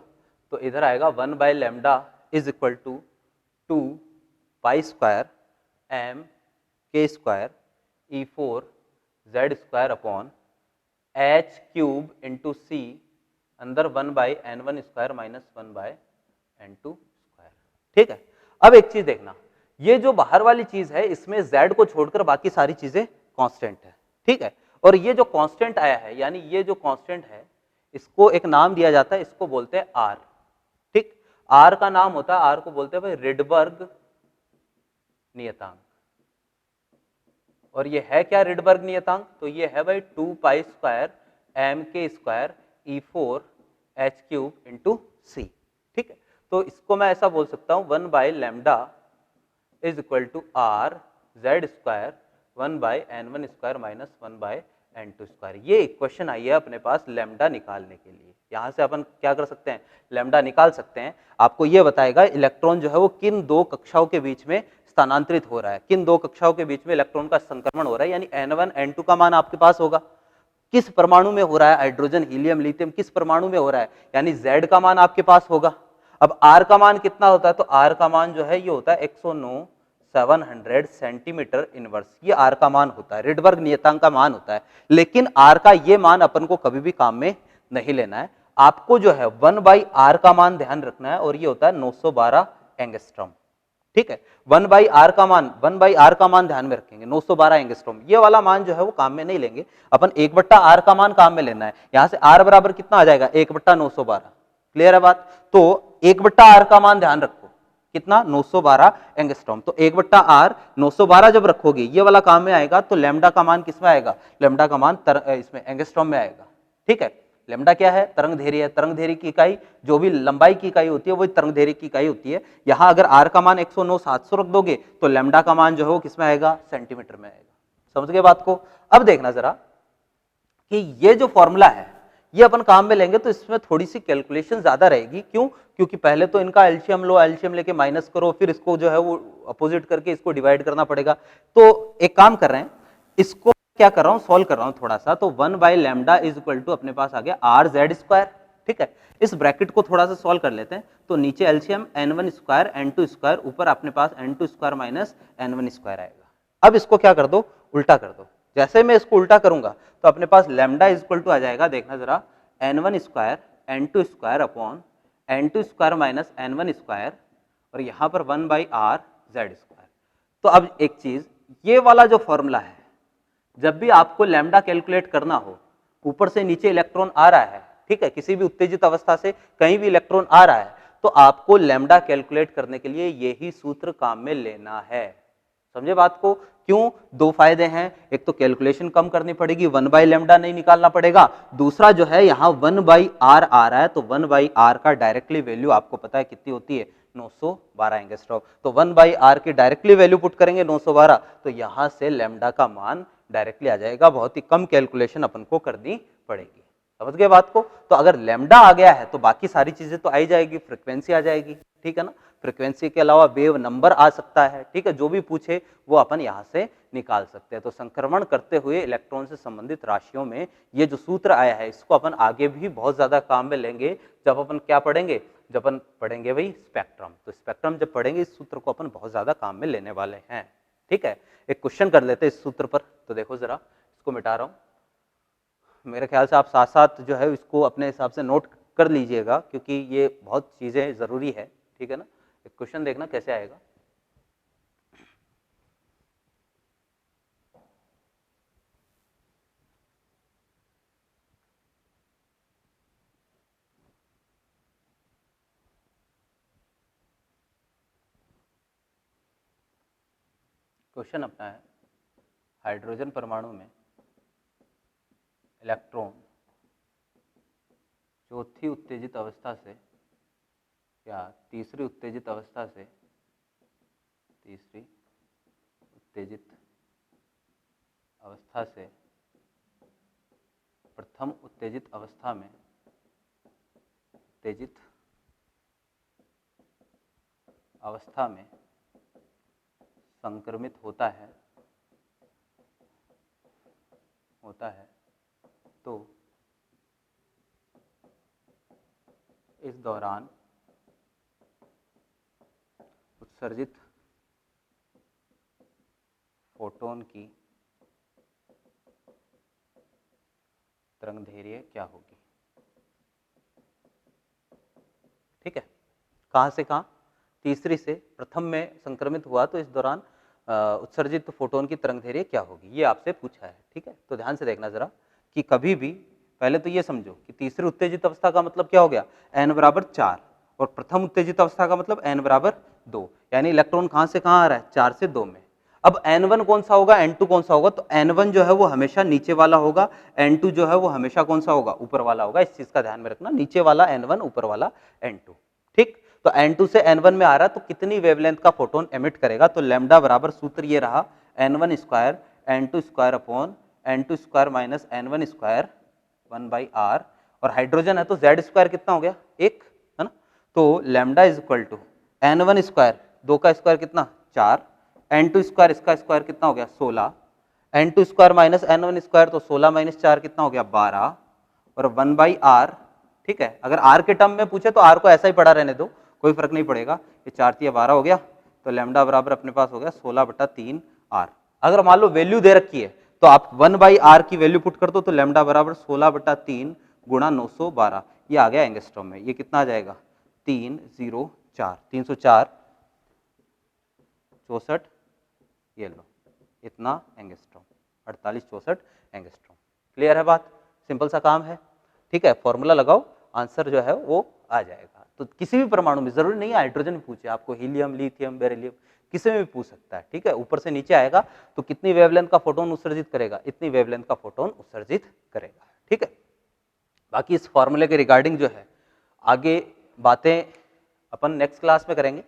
तो इधर आएगा 1 by lambda is equal to 2 pi square M के square E 4 Z square upon H cube into C अंदर 1 by N one square minus 1 by N two square. ठीक है, अब एक चीज देखना, ये जो बाहर वाली चीज है इसमें z को छोड़कर बाकी सारी चीजें कांस्टेंट है। ठीक है, और ये जो कांस्टेंट आया है, यानी ये जो कांस्टेंट है इसको एक नाम दिया जाता है, इसको बोलते हैं आर। ठीक, आर का नाम होता है, आर को बोलते हैं भाई रिडबर्ग नियतांक। और ये है क्या रिडबर्ग नियतांक, तो ये है भाई 2 पाई स्क्वायर एम के square E 4 H cube into सी। ठीक है, तो इसको मैं ऐसा बोल सकता हूं 1 by lambda is equal to R Z square 1 by N one square minus 1 by N two square. ये इक्वेशन आई है अपने पास लेमडा निकालने के लिए। यहां से अपन क्या कर सकते हैं, लेमडा निकाल सकते हैं। आपको ये बताएगा इलेक्ट्रॉन जो है वो किन दो कक्षाओं के बीच में स्थानांतरित हो रहा है, किन दो कक्षाओं के बीच में इलेक्ट्रॉन का संक्रमण हो रहा है, यानी n1 n2 का मान आपके पास होगा। किस परमाणु में हो रहा है, हाइड्रोजन हीलियम लिथियम किस परमाणु में हो रहा है, यानी Z का मान आपके पास होगा। अब R का मान कितना होता है, तो R का मान जो है ये होता है 109 700 सेंटीमीटर इनवर्स, ये R का मान होता है, रिडबर्ग नियतांक का मान होता है। लेकिन R का ये मान अपन को कभी भी काम में नहीं लेना है, आपको जो है 1 बाई आर का मान ध्यान रखना है, और ये होता है 912 एंगस्ट्रॉम। ठीक है, 1 बाई आर का मान ध्यान में रखेंगे 912 एंगस्ट्रॉम। ये वाला मान जो है वो काम में नहीं लेंगे अपन, 1/r का मान काम में लेना है। यहां से r बराबर कितना आ जाएगा 1/912। क्लियर है बात? तो 1/r का मान ध्यान रखो कितना, 912 एंगस्ट्रॉम। तो 1/r 912 जब रखोगे ये वाला काम में आएगा, तो लेमडा का मान किसमें आएगा, लेमडा का मान इसमें एंगस्ट्रॉम में आएगा। ठीक है, लेमडा क्या है, तरंग धैर्य है। तरंग धैर्य की इकाई जो भी लंबाई की इकाई होती है वही तरंग धैर्य की इकाई होती है। यहां अगर r का मान 109 700 रख दोगे तो लेमडा का मान जो है वो किसमें आएगा, सेंटीमीटर में आएगा। समझ गए बात को? अब देखना जरा कि ये जो फॉर्मूला है ये अपन काम में लेंगे तो इसमें थोड़ी सी कैलकुलेशन ज्यादा रहेगी। क्यों? क्योंकि पहले तो इनका एलसीएम लो, एलसीएम लेके माइनस करो, फिर इसको जो है वो अपोजिट करके इसको डिवाइड करना पड़ेगा। तो एक काम कर रहे हैं, इसको क्या कर रहा हूं, सॉल्व कर रहा हूं थोड़ा सा। तो 1 by lambda is equal to अपने पास आ गया आर जेड स्क्वायर। ठीक है, इस ब्रैकेट को थोड़ा सा सॉल्व कर लेते हैं। तो नीचे LCM n1 square n2 square, ऊपर अपने पास n2 square minus n1 square आएगा। अब इसको क्या कर दो, उल्टा कर दो। जैसे मैं इसको उल्टा करूंगा तो अपने पास लेमडा इज इक्वल टू आ जाएगा, देखना जरा, n1 square n2 square upon n2 square minus n1 square, और यहां पर 1 बाई आर जेड स्क्वायर। तो अब एक चीज, ये वाला जो फॉर्मूला है, जब भी आपको लैम्डा कैलकुलेट करना हो, ऊपर से नीचे इलेक्ट्रॉन आ रहा है, ठीक है, किसी भी उत्तेजित अवस्था से कहीं भी इलेक्ट्रॉन आ रहा है, तो आपको लैम्डा कैलकुलेट करने के लिए यही सूत्र काम में लेना है। समझे बात को? क्यों? दो फायदे हैं, एक तो कैलकुलेशन कम करनी पड़ेगी, 1 बाई लैम्डा नहीं निकालना पड़ेगा। दूसरा जो है यहाँ 1 बाई आर आ रहा है, तो 1 बाई आर का डायरेक्टली वैल्यू आपको पता है कितनी होती है, 912 एंगस्ट्रॉम। तो 1 बाई आर की डायरेक्टली वैल्यू पुट करेंगे 912, तो यहां से लैम्डा का मान डायरेक्टली आ जाएगा। बहुत ही कम कैलकुलेशन अपन को करनी पड़ेगी। समझ गए बात को? तो अगर लैम्डा आ गया है तो बाकी सारी चीजें तो आ ही जाएगी, फ्रीक्वेंसी आ जाएगी, ठीक है ना। फ्रीक्वेंसी के अलावा वेव नंबर आ सकता है, ठीक है, जो भी पूछे वो अपन यहाँ से निकाल सकते हैं। तो संक्रमण करते हुए इलेक्ट्रॉन से संबंधित राशियों में ये जो सूत्र आया है, इसको अपन आगे भी बहुत ज्यादा काम में लेंगे जब अपन क्या पढ़ेंगे, जब अपन पढ़ेंगे भाई स्पेक्ट्रम। तो स्पेक्ट्रम जब पढ़ेंगे इस सूत्र को अपन बहुत ज्यादा काम में लेने वाले हैं, ठीक है। एक क्वेश्चन कर लेते हैं इस सूत्र पर। तो देखो जरा, इसको मिटा रहा हूँ, मेरे ख्याल से आप साथ साथ जो है इसको अपने हिसाब से नोट कर लीजिएगा, क्योंकि ये बहुत चीजें जरूरी है, ठीक है ना। एक क्वेश्चन देखना कैसे आएगा। क्वेश्चन अपना है, हाइड्रोजन परमाणु में इलेक्ट्रॉन चौथी उत्तेजित अवस्था से या तीसरी उत्तेजित अवस्था से प्रथम उत्तेजित अवस्था में संक्रमित होता है तो इस दौरान उत्सर्जित फोटोन की तरंगदैर्घ्य क्या होगी। ठीक है, कहाँ से कहाँ, तीसरी से प्रथम में संक्रमित हुआ तो इस दौरान उत्सर्जित फोटोन की तरंगदैर्घ्य क्या होगी, ये आपसे पूछा है। ठीक है, तो ध्यान से देखना जरा कि कभी भी पहले तो ये समझो कि तीसरी उत्तेजित अवस्था का मतलब क्या हो गया, n बराबर 4 और प्रथम उत्तेजित अवस्था का मतलब n बराबर 2, यानी इलेक्ट्रॉन कहाँ से कहाँ आ रहा है, 4 से 2 में। अब n1 कौन सा होगा, n2 कौन सा होगा, तो n1 जो है वो हमेशा नीचे वाला होगा, n2 जो है वो हमेशा कौन सा होगा, ऊपर वाला होगा। इस चीज का ध्यान में रखना, नीचे वाला n1 ऊपर वाला n2। ठीक, तो n2 से n1 में आ रहा है तो कितनी वेवलेंथ का फोटोन एमिट करेगा, तो लैम्डा बराबर सूत्र ये रहा n1 square n2 square upon n2 square minus n1 square 1/r, और हाइड्रोजन है तो z स्क्वायर कितना हो गया, 1 है ना। तो lambda is equal to n1 square, 2 का स्क्वायर कितना 4, n2 स्क्वायर इसका स्क्वायर कितना हो गया 16, n2 square minus n1 square तो 16 माइनस 4 कितना हो गया 12, और 1/r। ठीक है, अगर r के टर्म में पूछे तो r को ऐसा ही पड़ा रहने दो, कोई फर्क नहीं पड़ेगा, ये 4 3 12 हो गया, तो लैम्डा बराबर अपने पास हो गया 16/3r। अगर मान लो वैल्यू दे रखी है तो आप 1/r की वैल्यू पुट कर दो, तो लैम्डा बराबर 16/3 गुणा 912, ये आ गया एंगस्ट्रॉम में। ये कितना आ जाएगा 304 304 64, ये लो इतना एंगस्ट्रॉम, 48 64 एंगस्ट्रॉम। क्लियर है बात, सिंपल सा काम है। ठीक है, फॉर्मूला लगाओ, आंसर जो है वो आ जाएगा। तो किसी भी परमाणु में, जरूरी नहीं है हाइड्रोजन में पूछे आपको, हीलियम लिथियम बेरिलियम किसी में भी पूछ सकता है। ठीक है, ऊपर से नीचे आएगा तो कितनी वेवलेंथ का फोटोन उत्सर्जित करेगा, इतनी वेवलेंथ का फोटोन उत्सर्जित करेगा। ठीक है, बाकी इस फॉर्मूले के रिगार्डिंग जो है आगे बातें अपन नेक्स्ट क्लास में करेंगे,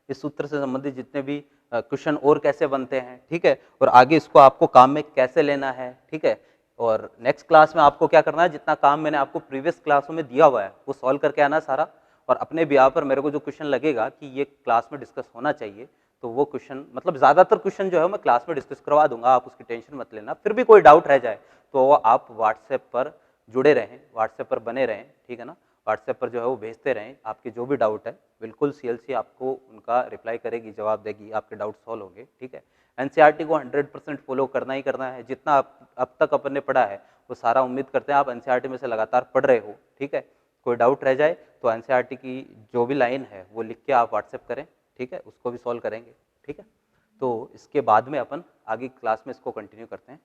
इस सूत्र से संबंधित जितने भी क्वेश्चन और कैसे बनते हैं। ठीक है, और आगे इसको आपको काम में कैसे लेना है। ठीक है, और नेक्स्ट क्लास में आपको क्या करना है, जितना काम मैंने आपको प्रीवियस क्लासों में दिया हुआ है वो सॉल्व करके आना सारा, और अपने बिहाव पर मेरे को जो क्वेश्चन लगेगा कि ये क्लास में डिस्कस होना चाहिए, तो वो क्वेश्चन, मतलब ज्यादातर क्वेश्चन जो है मैं क्लास में डिस्कस करवा दूंगा, आप उसकी टेंशन मत लेना। फिर भी कोई डाउट रह जाए तो आप व्हाट्सएप पर जुड़े रहें, व्हाट्सएप पर बने रहें। ठीक है ना, व्हाट्सएप पर जो है वो भेजते रहें, आपके जो भी डाउट है बिल्कुल सीएलसी आपको उनका रिप्लाई करेगी, जवाब देगी, आपके डाउट सॉल्व होंगे। ठीक है, एनसीईआरटी को 100% फॉलो करना ही करना है, जितना अब तक अपन ने पढ़ा है वो सारा उम्मीद करते हैं आप एनसीईआरटी में से लगातार पढ़ रहे हो। ठीक है, कोई डाउट रह जाए तो एनसीईआरटी की जो भी लाइन है वो लिख के आप व्हाट्सएप करें। ठीक है, उसको भी सॉल्व करेंगे। ठीक है, तो इसके बाद में अपन आगे क्लास में इसको कंटिन्यू करते हैं।